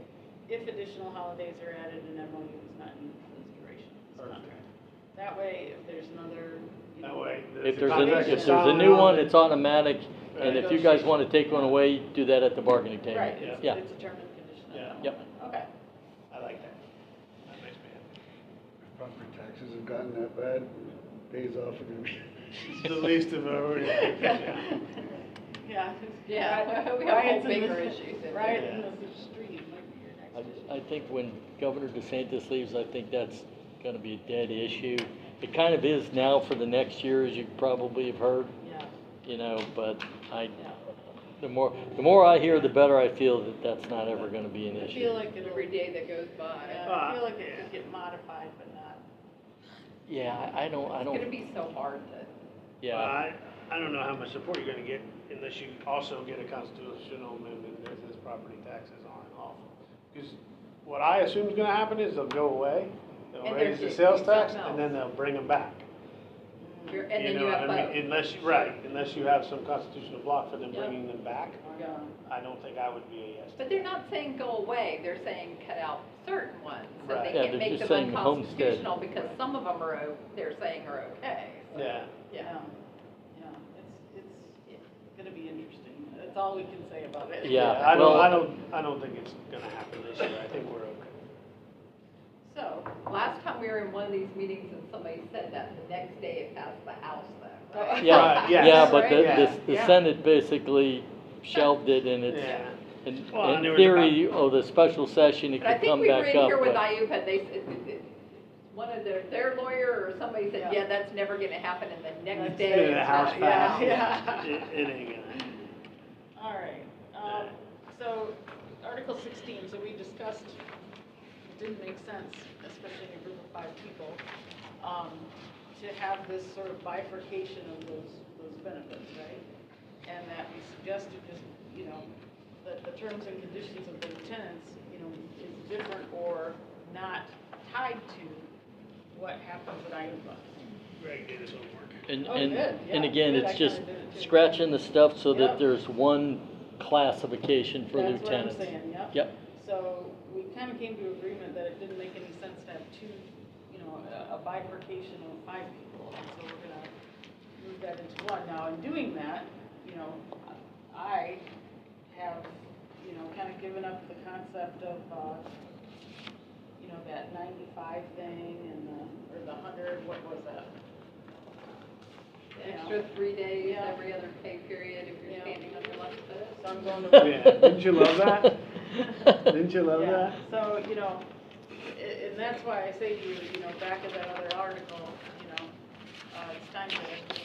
if additional holidays are added, an MOU is not needed for this duration of this Perfect. contract. That way, if there's another, you That know. way. if the there's contract if is there's a signed new on one, it. it's automatic. And if you guys want to take one away, do that at the bargaining table. Right, Yeah, it's a term and condition of Yeah. the Yep. moment. Okay. I like that. That makes me happy. Property taxes have gotten that bad, days off are gonna be. It's the least of our, yeah. Yeah. Yeah, we have Riots whole in bigger the- issues in Riot there. in the street might be your next issue. I think when Governor DeSantis leaves, I think that's going to be a dead issue. It kind of is now for the next year, as you probably have heard, Yeah, you know, but yeah. the more I hear, the better I feel that that's not ever going to be an I issue. feel like it'll, Every day that goes by. yeah, I feel like it could get modified, but not. Yeah, I It's gonna don't, be so hard to, yeah. I don't know how much support you're gonna get unless you also get a constitutional amendment that says property taxes aren't lawful. Because what I assume is gonna happen is they'll go away, they'll And raise the there's sales something tax, else. and then they'll bring them back. and then know you what have I both. mean? Unless you, right, unless you have some constitutional block for them Yeah. bringing them back, Yeah. I don't think I would be a yes. But they're not saying go away, they're saying cut out certain ones, so Right. they Yeah, can't they're make just them saying homestead. unconstitutional, because some of them are, they're saying are okay. So, Yeah. Yeah. Yeah, it's gonna be interesting. That's all we can say about it. Yeah. I well- don't think it's gonna happen this year, I think we're okay. So, last time we were in one of these meetings and somebody said that, the next day it passed the House though, right? Yeah, Right, yes. yeah, but Right? the Yeah. Senate basically shelved it and it's, Yeah. in Well, and there was theory, the special session, it But I could think come we were back in up, here with but, Ayub, and they said, one of their lawyer or somebody said, Yeah. yeah, that's never gonna happen, and the next Next day. day it's the House not- passed. Yeah. It ain't gonna. All right, so Article 16, so we discussed, it didn't make sense, especially in a group of 5 people, to have this sort of bifurcation of those benefits, right? And that we suggested just, you know, that the terms and conditions of the lieutenants, you know, is different or not tied to what happens at Iupa. Greg did his homework. and, Oh, and, good, and yeah, again, good, it's I just kinda did it too. scratching the stuff so Yep. that there's one classification for That's what I'm lieutenants. saying, yep. Yep, So we kind of came to agreement that it didn't make any sense to have two, you know, a bifurcation of 5 people. And so we're gonna move that into one. Now, in doing that, you know, I have, you know, kind of given up the concept of, you know, that 95 thing and or the 100, what was that? You know, Extra 3 days Yeah. every other pay period if you're Yeah. standing on your lunch break. So I'm going to. Yeah, didn't you love that? Didn't you love Yeah, that? so, you know, and that's why I say to you, you know, back in that other article, you know, it's time to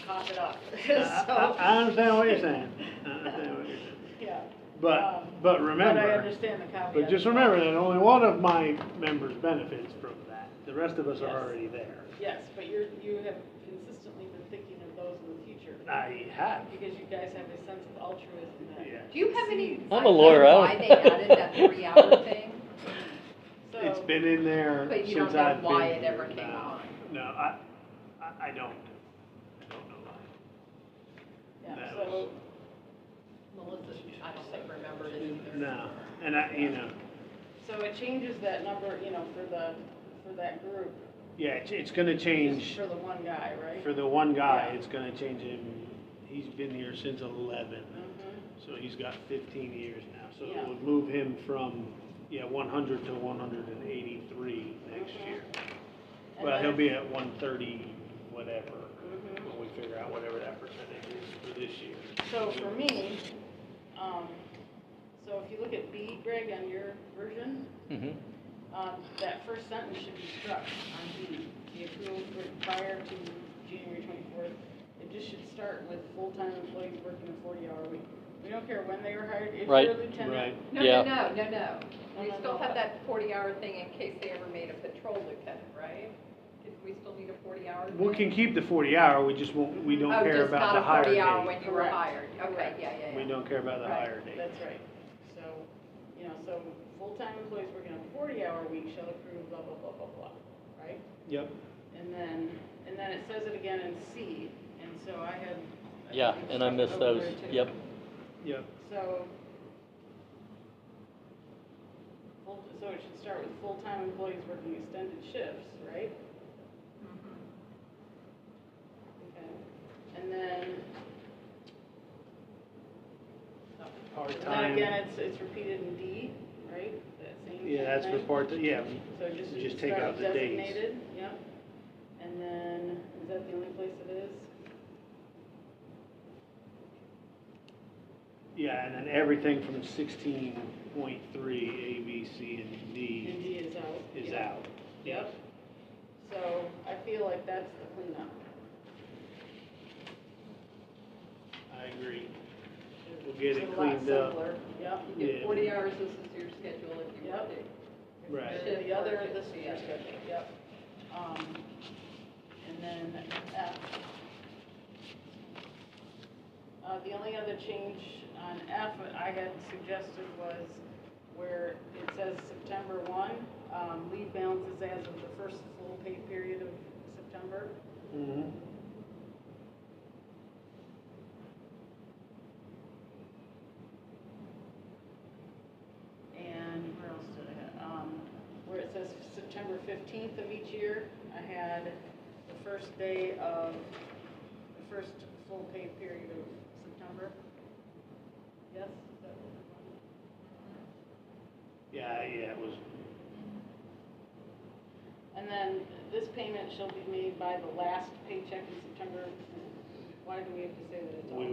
cough it up. So, I understand what you're saying. I understand what you're saying. yeah. But But I remember, understand the caveat. but just remember that only one of my members benefits from that. The rest of us Yes. are already there. Yes, but you have consistently been thinking of those in the future. I have. Because you guys have a sense of altruism that. Yeah. Do you have any I'm a idea lawyer, I don't- why they added that 3-hour thing? So, It's been in there But you since don't know I've been why it here ever came now. on. No, I don't. I don't know why. yeah, that so, Melissa, I don't think remembered it either. No, and you know, so it changes that number, you know, for that group. yeah, it's gonna Just change. for the one guy, right? For the one guy, Yeah. it's gonna change him. He's been here since 11, Mhm. so he's got 15 years now. So Yeah. it would move him from 100 to 183 next Mhm. year. And Well, then- he'll be at 130 whatever Mhm. when we figure out whatever that percentage is for this year. So for me, so if you look at B, Greg, on your version, Mhm. That first sentence should be struck on B, be approved prior to January 24th. It just should start with full-time employees working a 40-hour week. We don't care when they were hired, if Right. you're a lieutenant. Right. No, Yeah. no. We No, still no. have that 40-hour thing in case they ever made a patrol lieutenant, right? Did we still need a 40-hour? We can keep the 40-hour, we just won't, we don't care about the hire Oh, just not a 40-hour date. when you were Correct. hired. Okay, Correct. yeah. We don't care about the Right, hire date. That's right. So, so full-time employees working a 40-hour week shall accrue blah, blah, blah, blah, blah, right? Yep. And then it says it again in C, and so I had. Yeah, and I missed those, yep. Yep. So it should start with full-time employees working extended shifts, right? Mhm. Okay. And then Part-time. again, it's repeated in D, right? That same Yeah, that's thing. for yeah. So just take start out with the dates. designated, yep. And then, is that the only place it is? Yeah, and then everything from 16.3, A, B, C, and And D D is out. is Yep. out. Yep. So I feel like that's the cleanup. I agree. We'll get it It's a lot cleaned up. simpler. Yep. You get Yeah. 40 hours, this is your schedule if you want Yep. to. Right. Shift The other, work, this is your yeah. schedule, yep. And then F. The only other change on F I had suggested was where it says September 1, leave balances as of the first full pay period of September. Mm-hmm. And where else did I have, where it says September 15th of each year, I had the first day of, the first full pay period of September. Yes? Is that what we're doing? Yeah, it was, And then this payment shall be made by the last paycheck in September. Why do we have to say that it's all?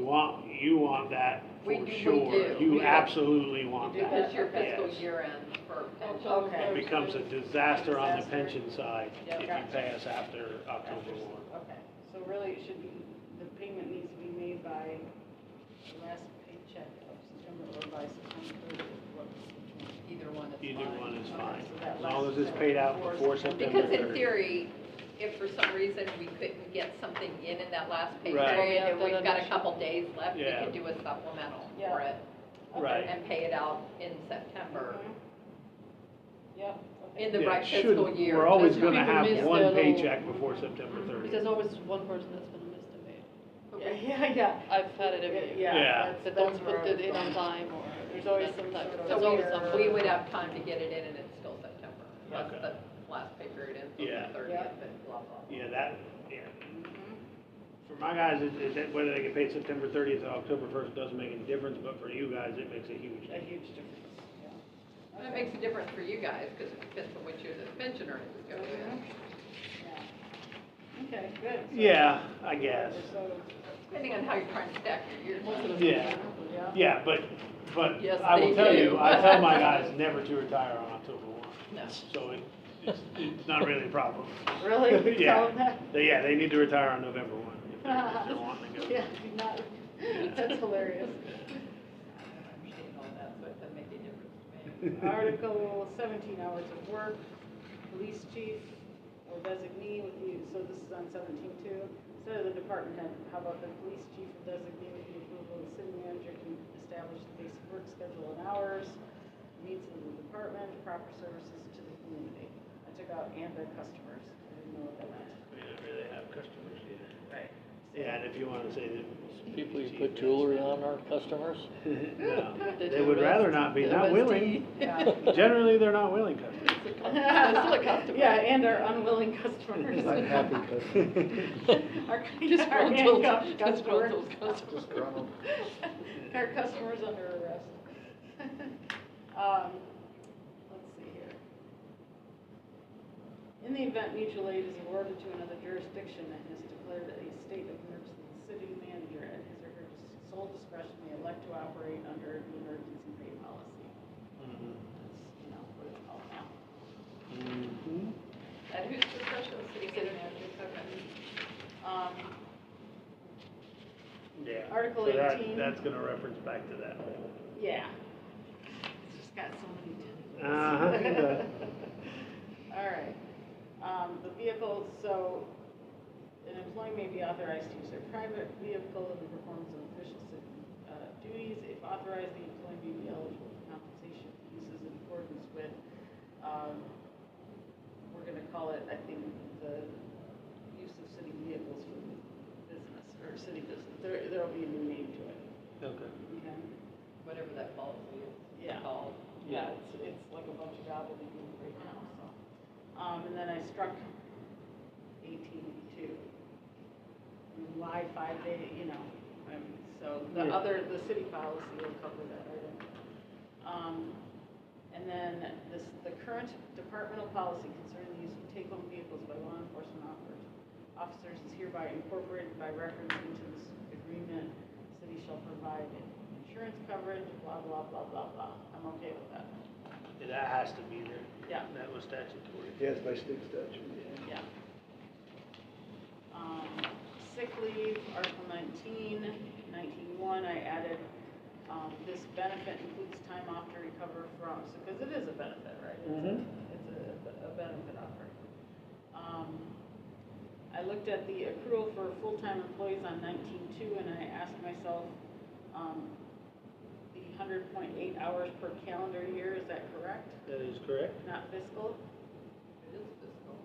you want that We for do- we sure. do. You We do. absolutely want You do that. Because your Okay. fiscal Yes. year ends for pension. Okay. It becomes a disaster on the Disaster. pension side Yep. if you Gotcha. pay us after October 1. Okay, so really it should be, the payment needs to be made by the last paycheck of September or by September 30th. Either one is Either fine. one is Okay, fine, so that as long last as it's paid out before before September. September Because 30th. in theory, if for some reason we couldn't get something in that last pay Right. period, Yeah, and we've got a then- couple days left, we Yeah. could do a supplemental Yeah. for it Right. and pay it out in September, Mhm. Yep. okay. in the Yeah, right it fiscal should- year. We're always Just gonna people have miss one their little- paycheck before September 30th. There's always one person that's gonna miss the pay. Yeah. I've had it every year. Yeah. That that's don't where put I it was in on going. time or. There's always that's some the time. sort of There's So always error. something. we would have time to get it in and it's still September. Once Okay. the last pay period ends on Yeah. the 30th and blah, blah. Yeah, yeah. Mhm. For my guys, whether they get paid September 30th or October 1st doesn't make any difference, but for you guys, it makes a huge A difference. huge difference, yeah. And it makes a difference for you guys, because it depends on which year the pension earnings is going in. Yeah. Okay, good. So- Yeah, I guess. So, Depending on how you're trying to stack your years. Most of them. Yeah, yeah. yeah, but Yes, I will they tell do. you, I tell my guys never to retire on October 1. No. So it's not really a problem. Really? You Yeah. tell them that? Yeah, they need to retire on November 1 if they're still wanting to go. Yeah, do not, that's hilarious. I understand all that, so it doesn't make any difference to me. Article 17, hours of work, police chief or designee with you, so this is on 17 too. Instead of the department head, how about the police chief or designee with the approval of the city manager can establish the basic work schedule and hours, needs of the department, proper services to the community. I took out and their customers, I didn't know what that meant. We don't really have customers either. Right. Yeah, and if you want to say that. People you put jewelry on are customers? No, They they do would rather rest. not be, The not MSD. willing. Yeah. Generally, they're not willing customers. Still a customer. Yeah, and our unwilling customers. Unhappy customer. Our Disgruntled, handcuffed customers. disgruntled customers. Disgruntled. Our customers under arrest. Let's see here. In the event mutual aid is awarded to another jurisdiction and has declared a state of emergency, the city manager at his or her sole discretion may elect to operate under the emergency pay policy. Mhm. That's, what it's called now. whose discretion, city manager, okay. Yeah. Article So that, 18. that's gonna reference back to that. Yeah. It's just got so many tentacles. Uh-huh. All right. The vehicles, so an employee may be authorized to use their private vehicle in the performance of official city duties. If authorized, the employee may be eligible for compensation for uses in accordance with, we're gonna call it, I think, the use of city vehicles for business, or city business. There'll be a new name to it, Okay. okay? Whatever that policy is Yeah. called. Yeah, it's like a bunch of gobbledygook right now, so. And then I struck 18.2. Why 5 day, so the Yeah. the city policy will cover that item. And then the current departmental policy concerning the use of take-home vehicles by law enforcement officers is hereby incorporated by reference into this agreement. The city shall provide insurance coverage, blah, blah, blah, blah, blah. I'm okay with that. Yeah, that has to be there. Yeah. That was statutory. Yeah, it's by state statute. Yeah. Sick leave, Article 19.1, I added, this benefit includes time off to recover from, because it is a benefit, right? It's a benefit offer. I looked at the accrual for full-time employees on 19.2, and I asked myself, the 100.8 hours per calendar year, is that correct? That is correct. Not fiscal? It is fiscal.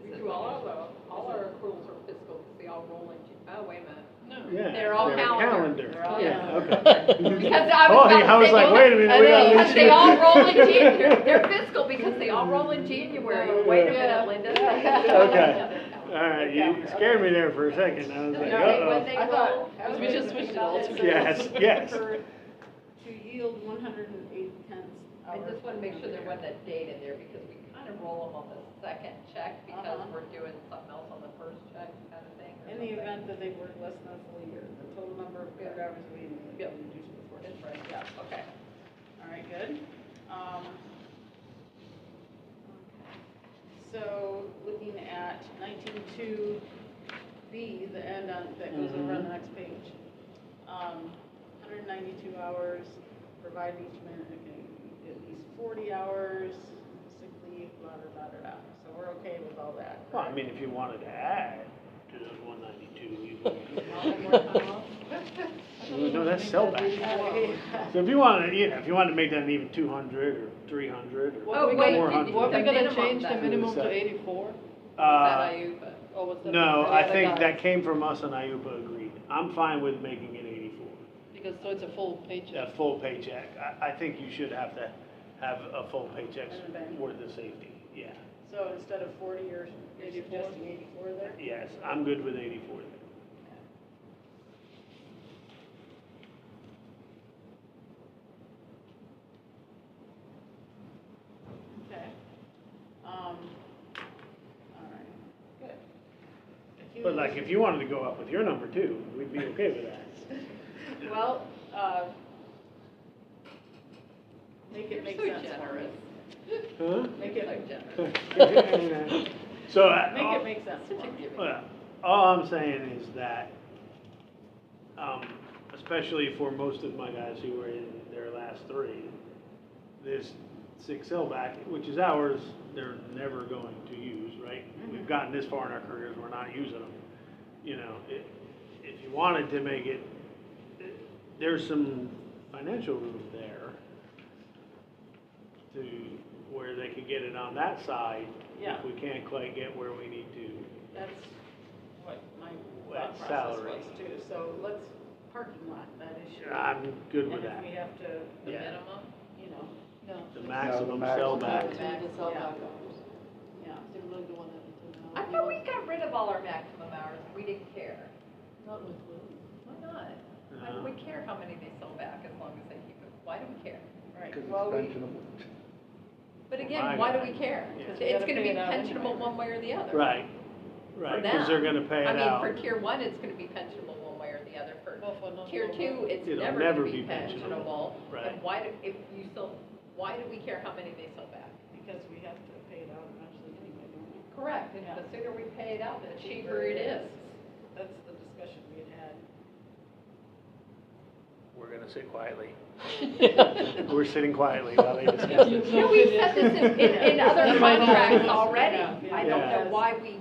We Is it do all our accruals are fiscal, because they all roll into, oh, wait a minute. No. Yeah. They're all calendar. They're all Yeah, calendar. okay. Because I Oh, was I about was to say, like, wait a minute, we gotta because make they sure. all roll in January, they're fiscal because they all roll in January. Wait a minute, Linda. Okay. All right, you scared me there for a second. I was like, No, when uh-oh. they I roll. thought, Because we just switched it all to Yes, yes. To yield 108 tenths I hours. just want to make sure there per wasn't a date in there, because we kind of roll them on the second check, because Uh-huh. we're doing something else on the first check kind of thing. or In the something. event that they work less than a full year, the total number of paid hours a week will be reduced before. That's right, yeah, okay. All right, good. So looking at 19.2B, the end on, that goes over on the next page. 192 hours, provide each minute, okay, at least 40 hours, sick leave, blah, blah, blah, blah. So we're okay with all that. Well, I mean, if you wanted to add to those 192, you All that more time off? could. No, that's sellback. So if you wanted, if you wanted to make that even 200 or 300 or Oh, wait, 400. Were we The gonna minimum change the then. minimum to Is 84? Is that IUPA? Or was that? No, the I other think guy? that came from us and IUPA agreed. I'm fine with making it 84. Because so it's a full paycheck. A full paycheck. I think you should have to have a full paycheck And a bank. worth of safety. Yeah. So instead of 40, you're 84? suggesting 84 there? Yes, I'm good with 84 there. Okay. All right, good. But like, if you wanted to go up with your number too, we'd be okay with that. Well, make it make You're so sense. generous. Huh? Make You're it, so generous. So, make it make sense. Such a giving. well, all I'm saying is that, especially for most of my guys who were in their last three, this 6 sellback, which is ours, they're never going to use, right? We've gotten this far in our careers, we're not using them. You know, if you wanted to make it, there's some financial room there to where they could get it on that side. Yeah. If we can't quite get where we need to. That's what my That's thought process salary. was too. So let's parking lot that issue. I'm good with And that. if we have to, The Yeah. minimum? you know, No. The maximum maximum. sellback. To the sellback hours. yeah. They're really doing that until now. I thought we got rid of all our maximum hours, we didn't care. Not with Lou. Why not? Why do we care how many they sell back as long as they keep it? Why do we care? Right. Because Well, it's we, pensionable. But My again, why do guy. we care? Yeah. It's You gotta gonna pay be it out pensionable anyway. one way or the other. Right, For right, because they're them. gonna pay it I mean, out. for tier 1, it's gonna be pensionable one way or the other. For Well, for another tier one. 2, it's It'll never never gonna be be pensionable. pensionable. Right. And why do, if you still, why do we care how many they sell back? because we have to pay it out eventually anyway, don't we? Correct, and Yeah. the sooner we pay it out, the cheaper it is. That's the discussion we had We're gonna sit quietly. We're sitting quietly while they discuss this. No, we've said this in other That's my contracts thought. already. Yeah. I don't Yeah. know why we,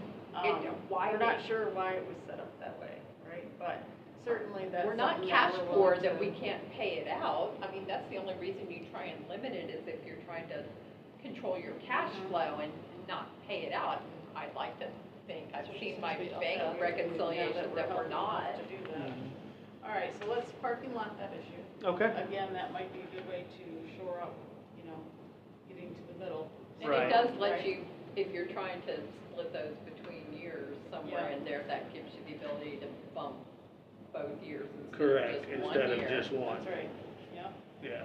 why We're they, not sure why it was set up that way, right? But certainly that's we're not something cash we're poor willing that to- we can't pay it out. I mean, that's the only reason you try and limit it is if you're trying to control your cash Mhm. flow and not pay it out. I'd like to think, I've So it seen seems my to be up bank there. reconciliation Yeah, that we're helping not. enough to do that. Mhm. All right, so let's parking lot that issue. Okay, Again, that might be a good way to shore up, you know, getting to the middle. And Right. it does let Right. you, if you're trying to split those between years somewhere Yeah. in there, that gives you the ability to bump both years correct, instead of just one instead of year. just one, That's right, yeah. yeah.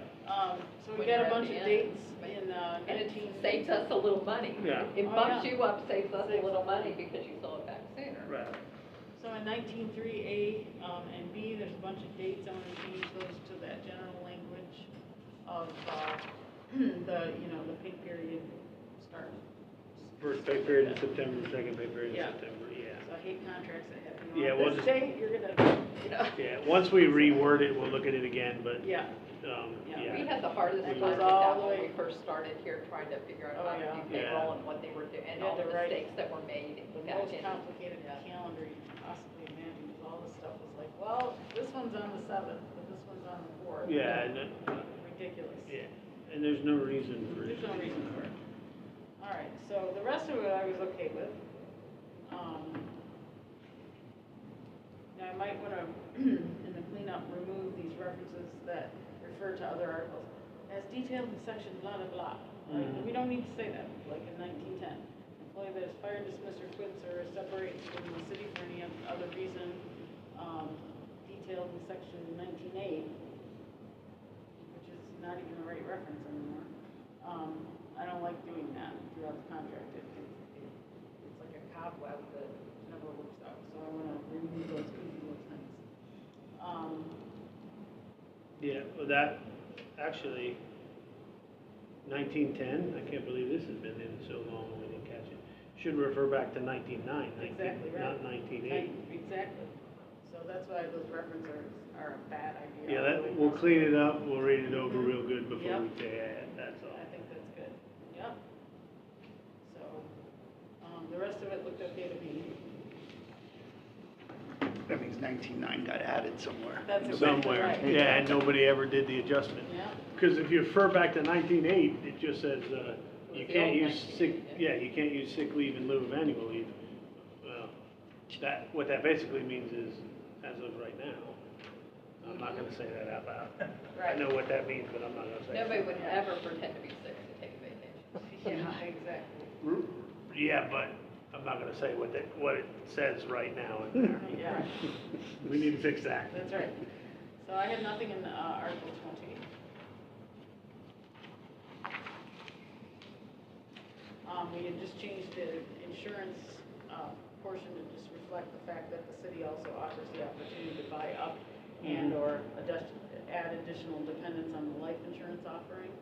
So we When got you're a at bunch the of end. dates in, And it 19. saves us a little money. Yeah. It Oh, bumps yeah. you up, saves us a Saves little us money money. because you sell it back sooner. Right. So in 19.3A and B, there's a bunch of dates. I want to change those to that general language of the, you know, the pay period start. First pay period in September, second pay period in Yeah. September, yeah. So I hate contracts that have, you Yeah, know, we'll on this just- date, you're gonna, you know. Yeah, once we reword it, we'll look at it again, but, Yeah, We yeah. had the hardest That time goes with all that the when way- we first started here, trying to figure out Oh, how to yeah. do Yeah. payroll and what they were doing, and You all had the to write mistakes that were made the back most in. complicated Yeah. calendar you can possibly imagine, because all this stuff was like, well, this one's on the 7th, but this one's on the 4th. Yeah, and, Ridiculous. yeah, and there's no reason for it. There's no reason for it. All right, so the rest of it I was okay with. Now I might want to, in the cleanup, remove these references that refer to other articles. As detailed in section blah, blah, blah. Right? Mhm. We don't need to say that, like in 1910. Employee that is fired, dismissed, or quits, or separates from the city for any other reason, detailed in section 19.8, which is not even the right reference anymore. I don't like doing that throughout the contract. It's like a cobweb that never works out, so I wanna remove those goofy little things. Yeah, well, that, actually, 1910, I can't believe this has been in so long and we didn't catch it. Should refer back to 1909, Exactly right. not 1908. Exactly. So that's why those references are a bad idea. Yeah, that, we'll clean it up, we'll read it over real good before Yep. we say it, that's all. I think that's good. Yep. So, the rest of it looked okay to me. That means 1909 got added somewhere. That's exactly Somewhere, right. yeah, and nobody ever did the adjustment. Yeah. Because if you refer back to 1908, it just says, you the can't old use sick, 1908, yeah, you can't use sick leave in lieu of annual leave. Well, that, what that basically means is, as of right now, I'm not gonna say that out loud. I Right. know what that means, but I'm not gonna say it. Nobody would ever pretend to be sick to take a vacation. Yeah, exactly. Yeah, but I'm not gonna say what it says right now in there. Yeah, We need to fix that. that's right. So I had nothing in Article 20. We had just changed the insurance portion to just reflect the fact that the city also offers the opportunity to buy up and/or add additional dependents on the life insurance offering.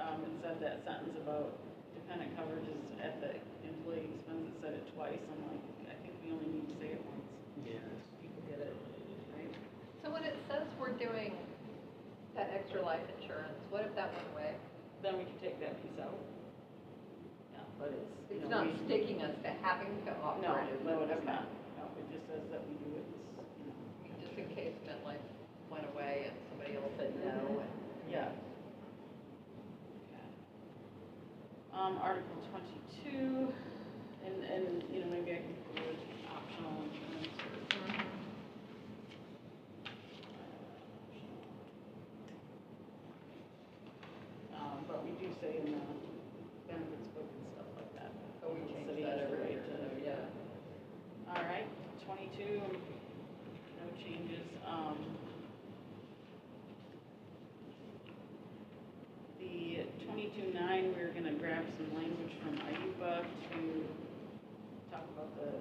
It said that sentence about dependent coverage is at the employee expense, it said it twice. I'm like, I think we only need to say it once. Yes. People get it, right? So when it says we're doing that extra life insurance, what if that went away? Then we can take that piece out. Yeah, but it's, you It's know, not we- sticking us to having to offer No, it. no, it is Okay. not. No, it just says that we do it, you know. Just in case MetLife went away and somebody else said no. and- Yeah. Article 22, and, you know, maybe I can put it optional insurance or. But we do say in the benefits book and stuff like that. So we the change city that has the every right year, to- so, yeah. All right, 22, no changes. The 22.9, we're gonna grab some language from IUPA to talk about the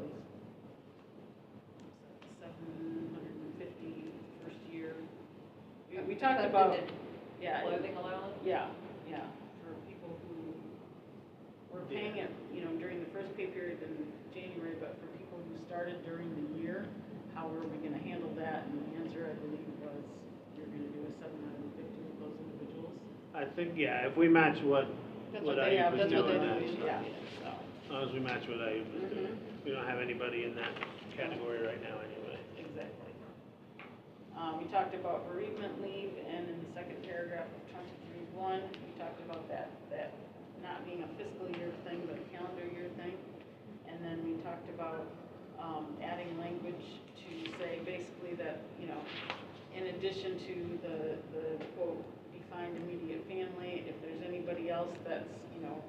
750 first year. We talked about, Accepted yeah, Clothing allowance? yeah, yeah, for people who were paying it, you know, during the first pay period in January, but for people who started during the year, how were we gonna handle that? And the answer, I believe, was you're gonna do a 750 of those individuals. I think, yeah, if we match what That's what what they Ayub have, was that's what doing, they that's do, fine. Yeah, so, As long as we match what Ayub was doing. We don't have anybody in that category right now anyway. exactly. We talked about bereavement leave, and in the second paragraph of 23.1, we talked about that not being a fiscal year thing, but a calendar year thing. And then we talked about, adding language to say basically that, you know, in addition to the quote, defined immediate family, if there's anybody else that's, you know,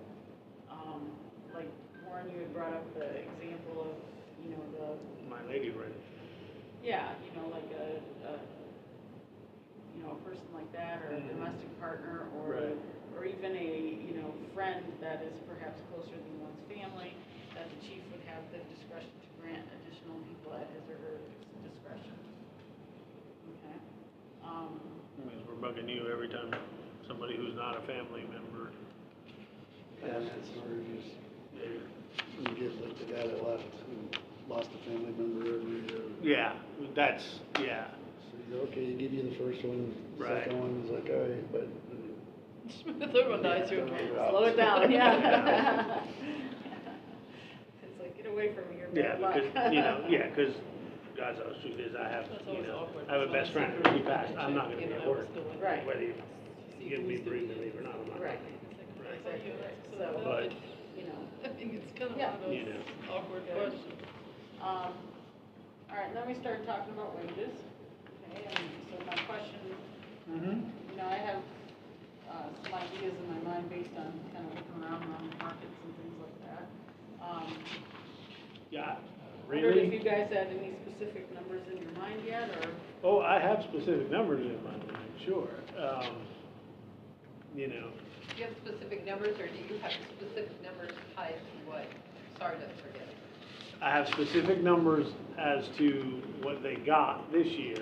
like Warren, you had brought up the example of, you know, My lady read it. yeah, you know, like a you know, a person like that, or a domestic partner, or, Right. or even a, you know, friend that is perhaps closer than one's family, that the chief would have the discretion to grant additional people at his or her discretion. Okay? Means we're bugging you every time somebody who's not a family member. And that's where you get looked at that left, who lost a family member every year. Yeah, that's, yeah. So you go, okay, you give you the first one, the Right. second one is like, all right, but. The third one dies, you Slow it down, yeah. It's like, get away from me, you're Yeah, bad luck. because, you know, yeah, because God's honest truth is, I have, That's you always know, awkward. I have a best friend, It's he passed, I'm not gonna you be know, at work. still like- Right. Whether you See give me who's bereavement doing leave or not, I'm not. Right. Right. Exactly right. So, So, But- you know, I think it's kind of Yeah. one of You those know. awkward Yeah. questions. all right, then we started talking about wages. Okay, and so my question, you know, I have, some ideas in my mind based on kind of looking around on the markets and things like that. Yeah, Wondered if you really? guys had any specific numbers in your mind yet, or? Oh, I have specific numbers in mind, sure. You know, Do you have specific numbers, or do you have specific numbers tied to what sergeants are getting? I have specific numbers as to what they got this year.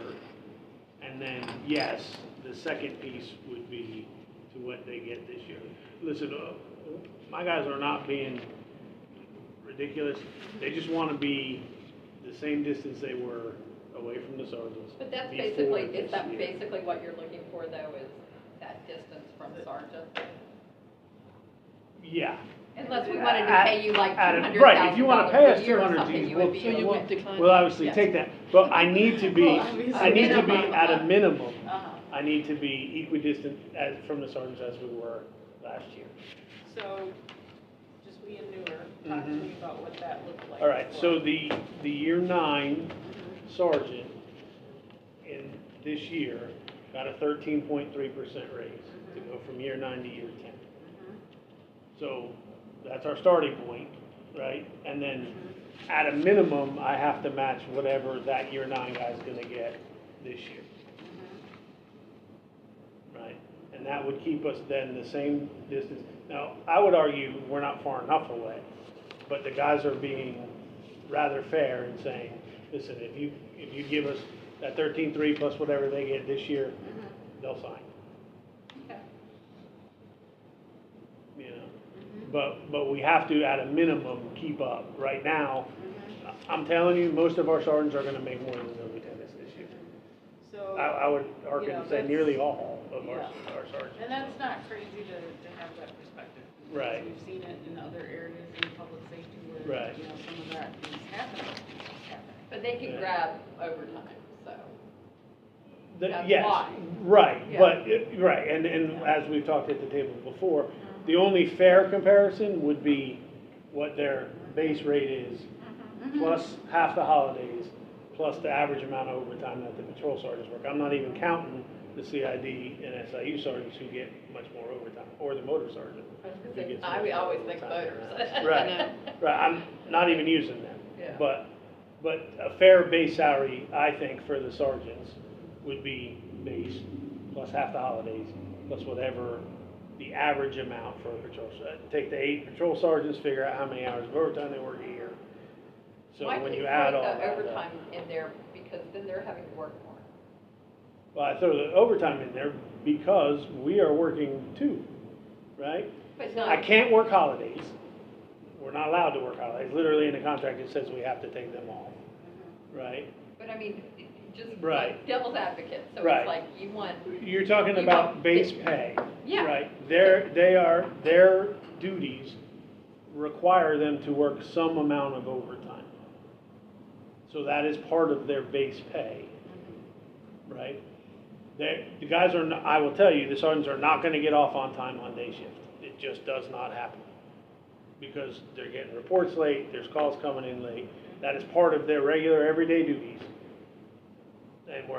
And then, yes, the second piece would be to what they get this year. Listen, my guys are not being ridiculous. They just want to be the same distance they were away from the sergeants. But that's before basically, is this that year. basically what you're looking for, though, is that distance from sergeant? Yeah. Unless we wanted to At- pay you like at a- $200,000 right, if you wanna pay us a year or 200 something, Gs, you we'll- would be. So you okay. won't decline? We'll obviously Yes. take that, but I need to be, Well, obviously. I need to be Minimum. at a minimum, Uh-huh. I need to be equidistant as, from the sergeants as we were last year. So, just being newer, talk to me about what that looked like. All right, for- so the year 9 sergeant in this year got a 13.3% raise to go from year 9 to year 10. So that's our starting point, right? And then at a minimum, I have to match whatever that year 9 guy's gonna get this year. Right? And that would keep us then the same distance. Now, I would argue we're not far enough away, but the guys are being rather fair in saying, listen, if you give us that 13.3 plus whatever they get this year, they'll sign. Okay. You know, but we have to, at a minimum, keep up. Right now, I'm telling you, most of our sergeants are gonna make more than the lieutenants this year. So. I would argue You know, to say that's- nearly all of Yeah. our sergeants. And that's not crazy to have that perspective. because Right. We've seen it in other areas in public safety where, Right. you know, some of that is happening. But they can Yeah. grab overtime, so. That's Yes, why. right, Yeah. but, right, and as we've talked at the table before, the only fair comparison would be what their base rate is, plus half the holidays, plus the average amount of overtime that the patrol sergeants work. I'm not even counting the CID and SIU sergeants who get much more overtime, or the motor sergeant. who gets much I more always think overtime. voters. Right, right, I'm not even using them. Yeah. But a fair base salary, I think, for the sergeants would be base, plus half the holidays, plus whatever the average amount for a patrol. Take the 8 patrol sergeants, figure out how many hours of overtime they work a year. So Why when do you you add all throw that the up. overtime in there, because then they're having to work more? Well, I throw the overtime in there because we are working too. right? But I not, can't work holidays. We're not allowed to work holidays. Literally in the contract, it says we have to take them off, right? but I mean, just Right. like devil's advocate, so Right. it's like you want, You're talking You about want base the- pay, yeah. right? Their duties require them to work some amount of overtime. So that is part of their base pay, right? The guys are, I will tell you, the sergeants are not gonna get off on time on day shift. It just does not happen. Because they're getting reports late, there's calls coming in late. That is part of their regular, everyday duties. And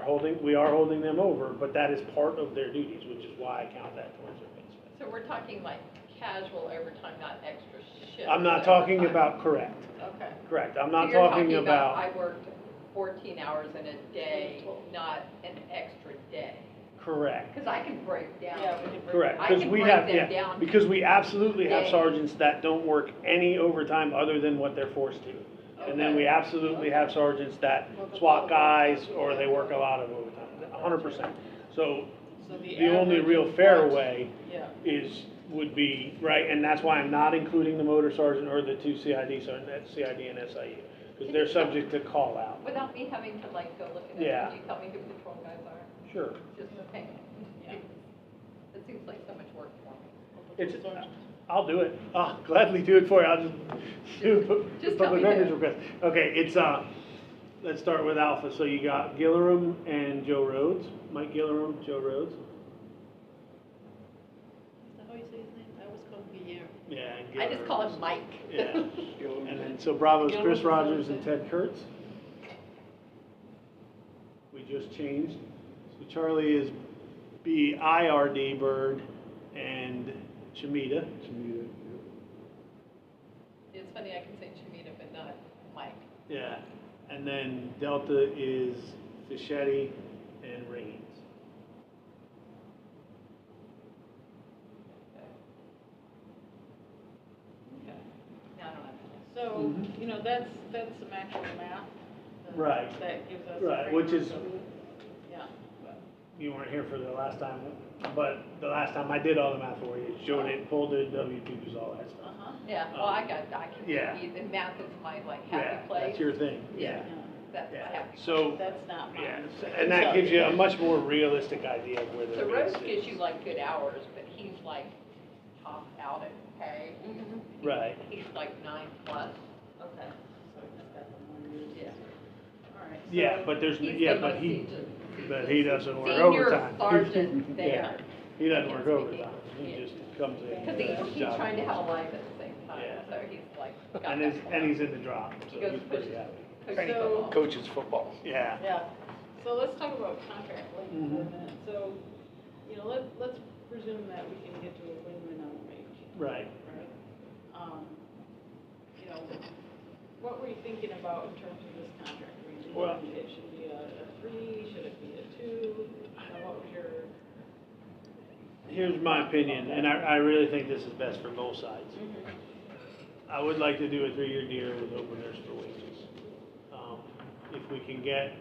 we are holding them over, but that is part of their duties, which is why I count that towards their base pay. so we're talking like casual overtime, not extra shifts. I'm not talking overtime. about, correct, Okay. correct. I'm So not you're talking about, I worked 14 hours in a day, not an extra day. correct. Because I can break down. Yeah, we can break. Correct, I because can we break have, them yeah, down because we absolutely have days. sergeants that don't work any overtime other than what they're forced to. And then we absolutely have sergeants that swap guys, or they work a lot of overtime, 100%. So So the only average real of fair what- way Yeah, would be, right, and that's why I'm not including the motor sergeant or the two CID sergeant, that's CID and SIU, because they're subject to call out. Without me having to like go look at it, Yeah. can you tell me who patrol guys are? Sure. Just a pain. Yeah. It seems like so much work for me. It's, I'll do it. I'll gladly do it for you. I'll just do Just the tell public me records who. request. Okay, it's, let's start with Alpha. So you got Gillerum and Joe Rhodes. Mike Gillerum, Joe Rhodes. Is that how you say his name? I always call him Guillermo. Yeah. and I just Gillerum. call him Mike. Yeah. And then, so Bravo's Chris Gillerum Rogers is and Ted Kurtz. We just changed. So Charlie is BIRD, Bird, and Chamita. It's funny, I can say Chamita, but not Mike. Yeah, and then Delta is Fischetti and Rains. Okay. Now I don't have to. so, you know, that's some actual math. Right. That gives us. a Right, which is, framework of- Yeah, you weren't here for the last time, but the last time I did all the math for you, showed it, pulled it, W-2s, all that stuff. uh-huh, Yeah, well, I can Yeah. do, the math is my like Yeah, happy place. that's your thing, Yeah. yeah. That's my Yeah, happy. so, that's not mine. yeah, and that gives you a much more realistic idea of where The the road base gives is. you like good hours, but he's like top out at pay. Right, He's like 9 plus. Okay, so he's got the one year. Yeah. All right. yeah, so- but there's, He's yeah, the but most he, seasoned- but he doesn't work Senior overtime. sergeant Yeah. there. He doesn't I work can't overtime, speak. he Yeah. just comes in. Because does his he's job. trying to have a life at the same time, Yeah. so he's like. got And that he's, going and on. he's in the drop, so He goes he's pretty push- happy. Coach So- football. Coaches football. Yeah. Yeah, so let's talk about contract length for a Mhm. minute. So, you know, let's presume that we can get to a win-win on the wage, Right. right? You know, what were you thinking about in terms of this contract? Were you thinking Well- it should be a 3, should it be a 2? You know, what was your? Here's my opinion, and I really think this is best for both sides. I would like to do a 3-year deal with openers for wages. If we can get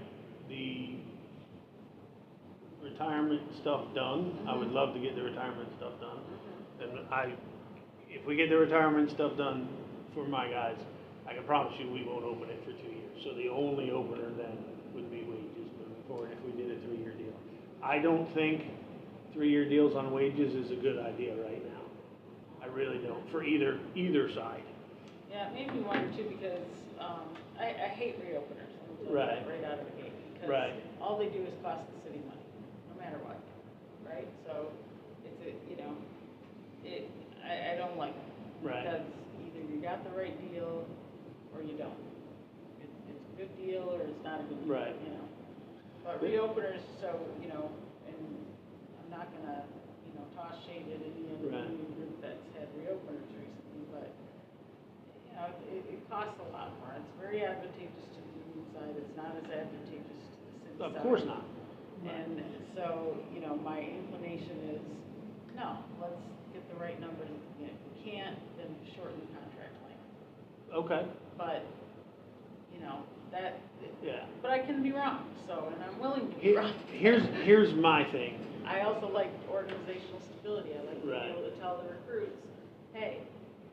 the retirement stuff done, I would love to get the retirement stuff done. And if we get the retirement stuff done for my guys, I can promise you we won't open it for 2 years. So the only opener then would be wages moving forward if we did a 3-year deal. I don't think 3-year deals on wages is a good idea right now. I really don't, for either side. Yeah, it made me wonder too, because, I hate reopeners. I'm gonna tell you that right out of the gate. Right. Because all they do is cost the city money, no matter what, right? So, it's I don't like them. Right. Because either you got the right deal, or you don't. It's a good deal, or it's not a good deal, Right. you know? But reopeners, so, you know, and I'm not gonna, you know, toss shade at any other Right. union group that's had reopeners recently, but, you know, it costs a lot more. It's very advantageous to the union side, it's not as advantageous to the city side. Of course not. And so, you know, my inclination is, no, let's get the right numbers. If we can't, then shorten the contract length. Okay, But, you know, that, yeah. but I can be wrong, so, and I'm willing to be wrong. Here's my thing. I also like organizational stability. I like to be Right. able to tell the recruits, hey,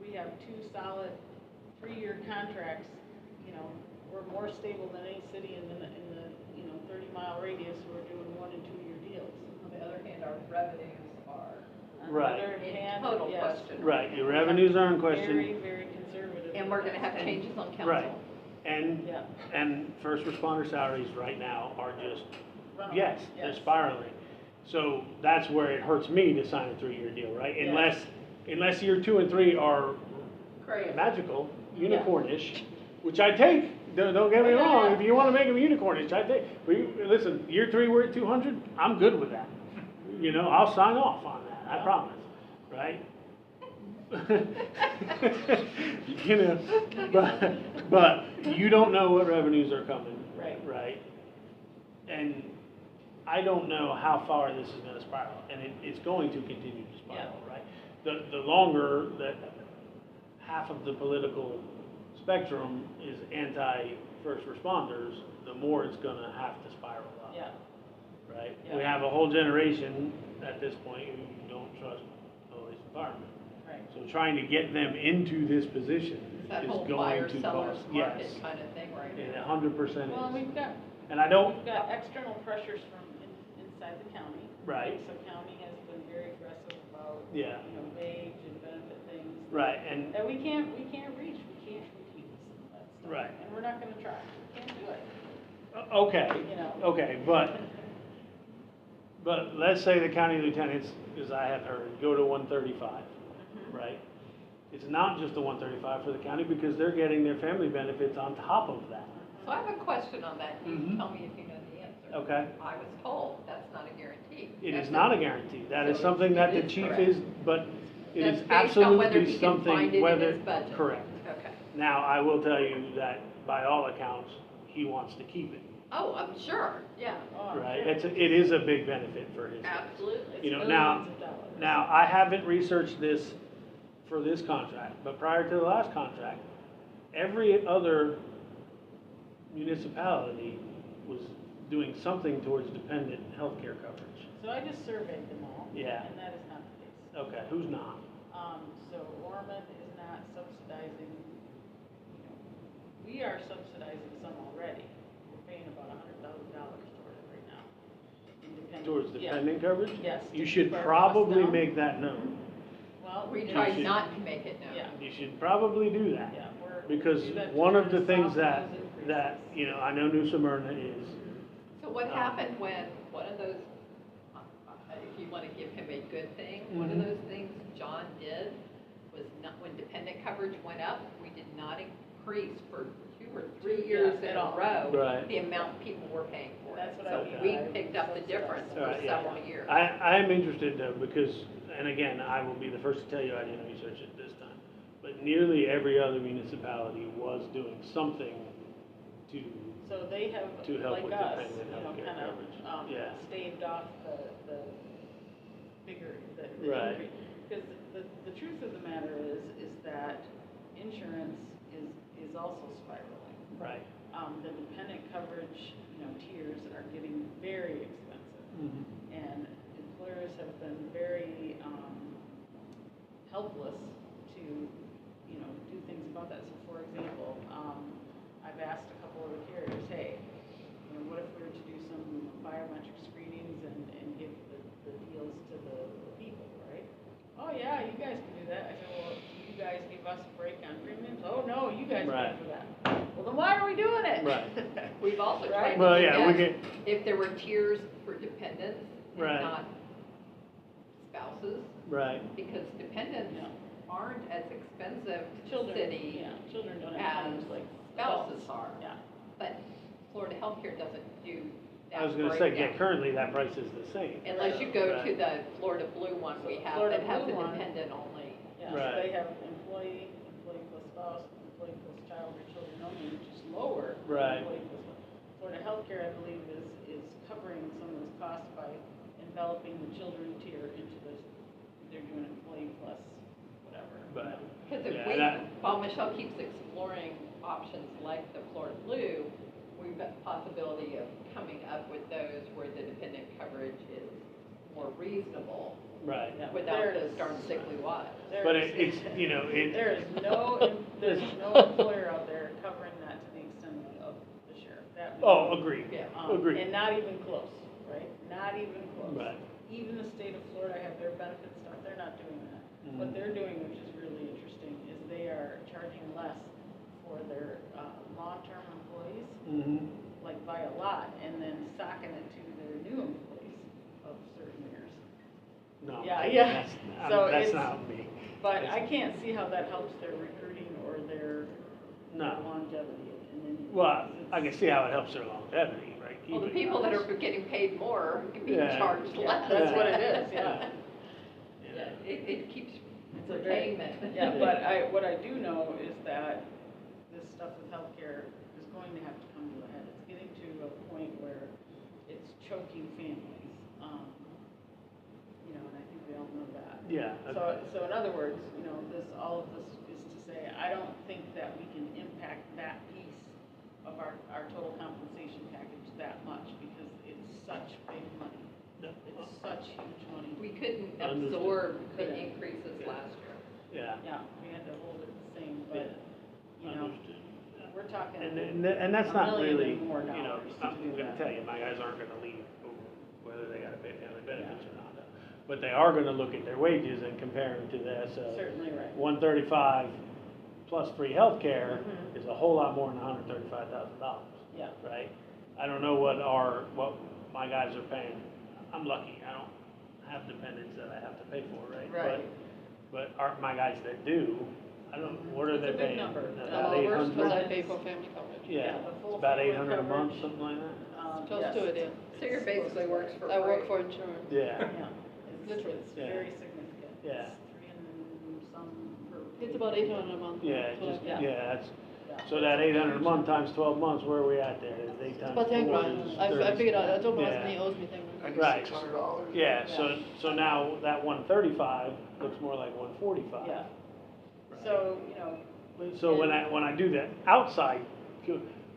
we have 2 solid 3-year contracts, you know, we're more stable than any city in the 30-mile radius who are doing 1 and 2 year deals. On the other hand, our revenues are On Right. the other in hand, total yes, question. Right, your revenues are in very, question, very conservative. And we're gonna have changes on council. Right. and, Yeah. and first responder salaries right now are just, Well, yes, they're yes. spiraling. So that's where it hurts me to sign a 3-year deal, right? Unless year 2 and 3 are Crazy. magical, Yeah. unicornish, which I take. Don't get me Yeah, wrong. yeah. If you want to make them unicornish, I take. Listen, year 3 we're at 200. I'm good with that. You know, I'll sign off on that. I Yeah. promise. Right? You know, but you don't know what revenues are coming. Right. Right. And I don't know how far this is going to spiral, and it's going to continue to spiral. Right. The longer that half of the political spectrum is anti-first responders, the more it's gonna have to spiral up. Yeah, Right? Yeah. We have a whole generation at this point who don't trust police and firemen. right. So trying to get them into this position That is whole going buyer to seller's cost. market Yes, kind of thing right it now. 100% Well, is. we've got And I don't, external pressures from inside the county. Right. So county has been very aggressive about, Yeah. wage and benefit things. right, and, That we can't reach, we can't repeat some of that stuff. Right. And we're not gonna try, we can't do it, okay, you know? okay, but let's say the county lieutenants, as I have heard, go to 135, right? It's not just the 135 for the county because they're getting their family benefits on top of that. So I have a question on that. You Mhm. tell me if you know the answer. Okay? I was told that's not a guarantee. It That's is not a guarantee. That is So something that it the is chief correct. is, but it That's is based on whether absolutely he can find something, it in whether, his budget. correct. Okay. Now, I will tell you that by all accounts, he wants to keep it, Oh, I'm sure, yeah, Oh, I'm right? sure. It is a big benefit for his. absolutely. It's you know, now- millions of dollars. Now, I haven't researched this for this contract, but prior to the last contract, every other municipality was doing something towards dependent healthcare coverage. So I just surveyed them all. Yeah. And that is not the case. Okay, who's not? So Ormond is not subsidizing, we are subsidizing some already. We're paying about $100,000 toward it right now. Independent. Towards Yeah. dependent coverage? Yes. You to should keep our probably costs down. make that known. Well, We you tried should- not to make it known. Yeah. You should probably do that. Yeah, we're. Because do that to one try of to the things soften those that, increases. I know New Smyrna is, So what happened when one of those, if you want to give him a good thing, one of Mhm. those things John did was not, when dependent coverage went up, we did not increase for 2 or 3 years in at a all. row Right. the amount people were paying for it. That's what So I- we I picked up the difference for Right, yeah. several years. I am interested though, because, and again, I will be the first to tell you I didn't research it this time, but nearly every other municipality was doing something to, So they have, To help like with us, dependent healthcare kind coverage. of, Yeah. staved off the bigger, the Right. increase. Because the truth of the matter is that insurance is also spiraling. right. The dependent coverage, tiers are getting very expensive. And employers have been very, helpless to, do things about that. So for example, I've asked a couple of the carriers, hey, what if we were to do some biometric screenings and give the deals to the people, right? Oh, yeah, you guys can do that. I said, well, do you guys give us a break on premiums? Oh, no, you guys Right. pay for that. Well, then why are we doing it? Right. We've also tried Right. to Well, look yeah, we at get, if there were tiers for dependents and Right. not spouses, right, because dependents Yeah. aren't as expensive to the Children, city yeah, children don't as have claims like spouses adults. are. Yeah. But Florida Healthcare doesn't do that I was gonna say, yeah, breakdown. currently that price is the same. Unless you go to Right. the Florida Blue one we have Florida that has a Blue one- dependent only. Yeah, Right. so they have employee plus spouse, employee plus child or children only, which is lower. than Right. employee plus spouse. Florida Healthcare, I believe, is covering some of those costs by enveloping the children tier into this, they're doing employee plus whatever. But, Because if yeah, while Michelle keeps exploring options like the Florida Blue, we've got the possibility of coming up with those where the dependent coverage is more reasonable Right. Yeah, without there those is- darn sickly wives. But there's- it's, you know, There's no employer out there covering that to the extent of the sheriff. That would oh, be- agreed, Yeah. agreed. And not even close, right? Not even close. Right. Even the state of Florida have their benefit stuff, they're not doing that. What Mhm. they're doing, which is really interesting, is they are charging less for their, long-term employees, Mm-hmm. like by a lot, and then socking it to their new employees of certain years. No. Yeah, yeah. So That's it's- not me. But I can't see how that helps their recruiting or their No. longevity in any. Well, I can see how it helps their longevity, right? Well, the Keeping people that us. are getting paid more can be Yeah. charged Yeah, less. that's what it is, yeah. Yeah, it keeps It's a very- retainment. Yeah, but what I do know is that this stuff with healthcare is going to have to come to a head. It's getting to a point where it's choking families. You know, and I think we all know that. Yeah. So in other words, you know, all of this is to say, I don't think that we can impact that piece of our total compensation package that much because it's such big money. Yeah. It's such huge money. We couldn't Understood. absorb the Couldn't. increases last year. Yeah. Yeah, we had to hold it the same, but, you know, Understood. we're talking. And that's a not million really, and more you know, dollars to I'm do gonna that. tell you, my guys aren't gonna leave whether they gotta pay family benefits or not. But they are gonna look at their wages and compare them to this, Certainly right. 135 plus free healthcare Mhm. is a whole lot more than $135,000, Yeah, right? I don't know what my guys are paying. I'm lucky, I don't have dependents that I have to pay for, right? right. But my guys that do, I don't, what are It's they a big paying? number. About Well, worse 800? because I pay for family coverage. Yeah, Yeah, the full it's about family 800 a month, coverage. something like that. Close Yes. to it, yeah. So you're basically works for free. I work for insurance. Yeah, Yeah, Literally. it's Yeah. very significant. Yeah. It's 300 some per. It's about 800 a month. yeah, That's what I just, pay. yeah, that's, Yeah. so that 800 a month times 12 months, where are we at there? Is 8 times About 10 4 grand. is I 30. figured out, I told my Yeah. husband he owes me 10 grand. Right. $600. Yeah, so now that 135 looks more like 145. Yeah, Right. so, you know, So when I do that outside,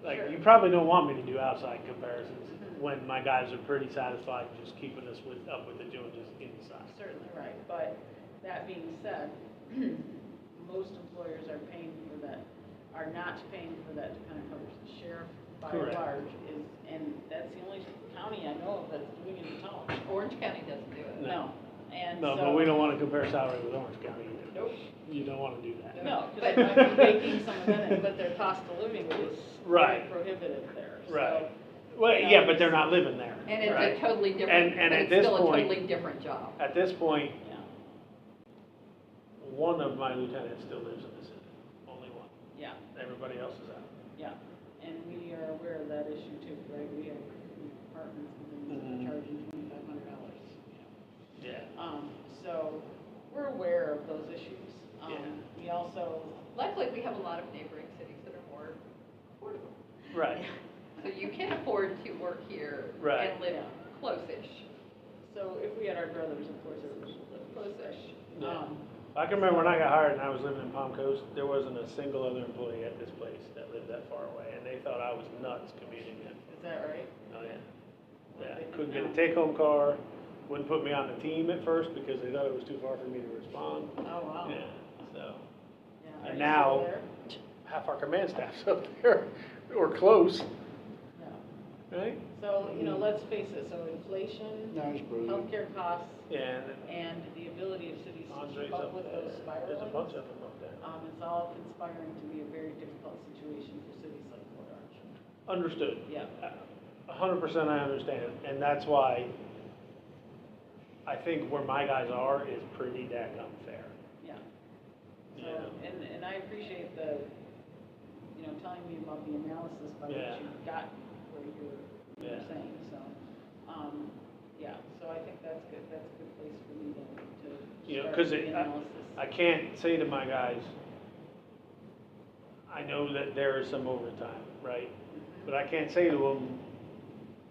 like, Sure. you probably don't want me to do outside comparisons when my guys are pretty satisfied just keeping us up with the Joneses inside. certainly right, but that being said, most employers are paying for that, are not paying for that dependent coverage. The sheriff, by and Correct. large, is, and that's the only county I know of that's doing it in town. Orange County doesn't do it. No, and No, so. but we don't want to compare salary with Orange County either. Nope. You don't want to do that. No, because they might be baking some of that in, but their cost of living is very Right. prohibitive there, so. Right. Well, you know, yeah, but they're not living there. And it's right? a totally different, And but at it's this still a point- totally different job. At this point, Yeah, one of my lieutenants still lives in the city, only one. yeah, Everybody else is out. yeah, and we are aware of that issue too, right? We have apartments and things that Mhm. are charging $2,500. Yeah. So we're aware of those issues. Yeah. We also, Luckily, we have a lot of neighboring cities that are more affordable. Right. So you can afford to work here Right. and live Yeah. close-ish. so if we had our druthers, of course, it would live close-ish. Yeah. I can remember when I got hired and I was living in Palm Coast, there wasn't a single other employee at this place that lived that far away, and they thought I was nuts commuting in. Is that right? Oh, yeah. Yeah, couldn't get a take-home car, wouldn't put me on the team at first because they thought it was too far for me to respond. Oh, wow. Yeah, so, Yeah. And Are you now- still there? half our command staff's up there, or close, Yeah. right? So, you know, let's face it, so inflation, No, it's brilliant. healthcare costs, And and the ability of cities to Andre's keep up up with there, those there's a bunch spiralings, of them up there. it's all conspiring to be a very difficult situation for cities like Port Orange. Understood. Yeah. 100% I understand, and that's why I think where my guys are is pretty daggum fair. Yeah. So, Yeah. and I appreciate the, you know, telling me about the analysis by which Yeah. you got where you're Yeah. saying, so, yeah, so I think that's good, that's a good place for me to You know, start 'cause the it- analysis. I can't say to my guys, I know that there is some overtime, right? But I can't say to them,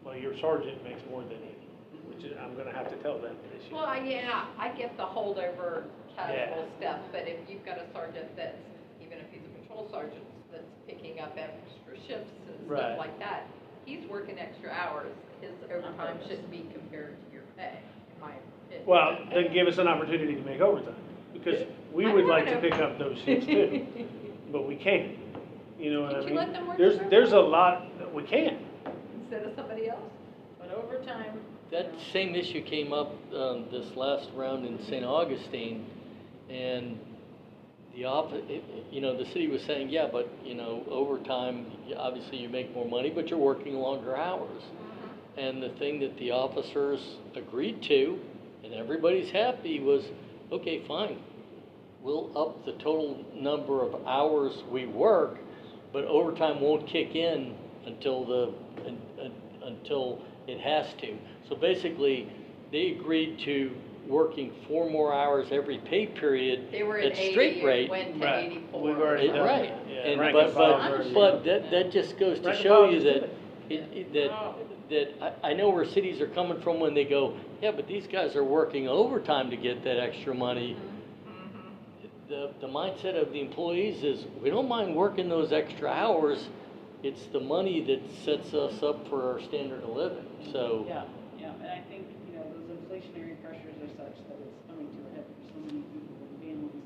well, your sergeant makes more than 80, which is, I'm gonna have to tell them this year. Well, yeah, I get the holdover casual Yeah. stuff, but if you've got a sergeant that's, even if he's a patrol sergeant, that's picking up extra shifts and Right. stuff like that, he's working extra hours, his overtime purpose. shouldn't be compared to your pay. my opinion. Well, then give us an opportunity to make overtime, because we would like to pick up those shifts too, but we can't. You know what I Can't mean? you let them work There's a lot, we can't. Instead of somebody else? But overtime, That same issue came up, this last round in St. Augustine, and the city was saying, yeah, but, overtime, obviously you make more money, but you're working longer hours. And the thing that the officers agreed to, and everybody's happy, was, okay, fine, we'll up the total number of hours we work, but overtime won't kick in until until it has to. So basically, they agreed to working 4 more hours every pay period They were at at straight 80 rate. and went to Right. 84. We've already done Right, that. Yeah, and, rank but, and file's but, already- but that just goes to Rank and show file you just that, did Oh. that I know where cities are coming from when they go, yeah, but these guys are working overtime to get that extra money. The mindset of the employees is, we don't mind working those extra hours, it's the money that sets us up for our standard of living, so. yeah, and I think, those inflationary pressures are such that it's coming to a head for so many people and families.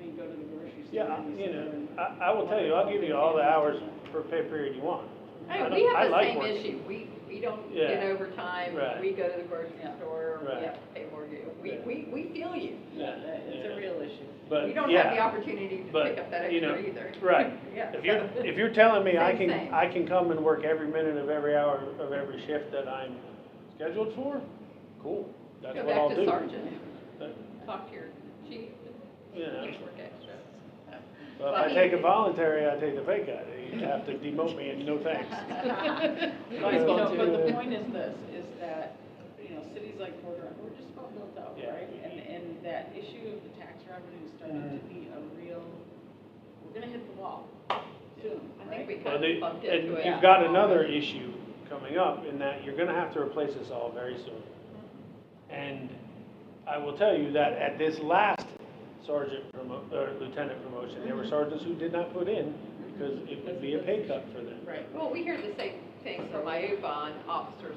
You go to the grocery store. Yeah, and you sit there and- I will tell you, I'll give you all the hours per pay period you want. Hey, I we don't- I have the like same working. issue. We don't Yeah. get overtime. Right. We go to the grocery Yeah. store, we Right. have to pay more. Yeah. We feel you. Yeah, it's a real issue. But, We don't yeah, have the opportunity to but, pick up that you extra know, either. right. Yeah. If you're telling me I Same, can, same. I can come and work every minute of every hour of every shift that I'm scheduled for, cool, that's Go what I'll back do. to sergeant, But, talk to your chief, you know, work extra. Well, if Well, I take a voluntary, I take the pay cut. You have to demote me and no thanks. But the point is this, is that, cities like Porter, we're just about built out, Yeah. right? And that issue of the tax revenue is starting to be a real, we're gonna hit the wall soon, I right? think we Well, kind of bumped and into it. you've got another issue coming up in that you're gonna have to replace us all very soon. And I will tell you that at this last lieutenant promotion, there were sergeants who did not put in because it would be a pay cut for them. Right. Well, we hear the same thing from IUPA on officers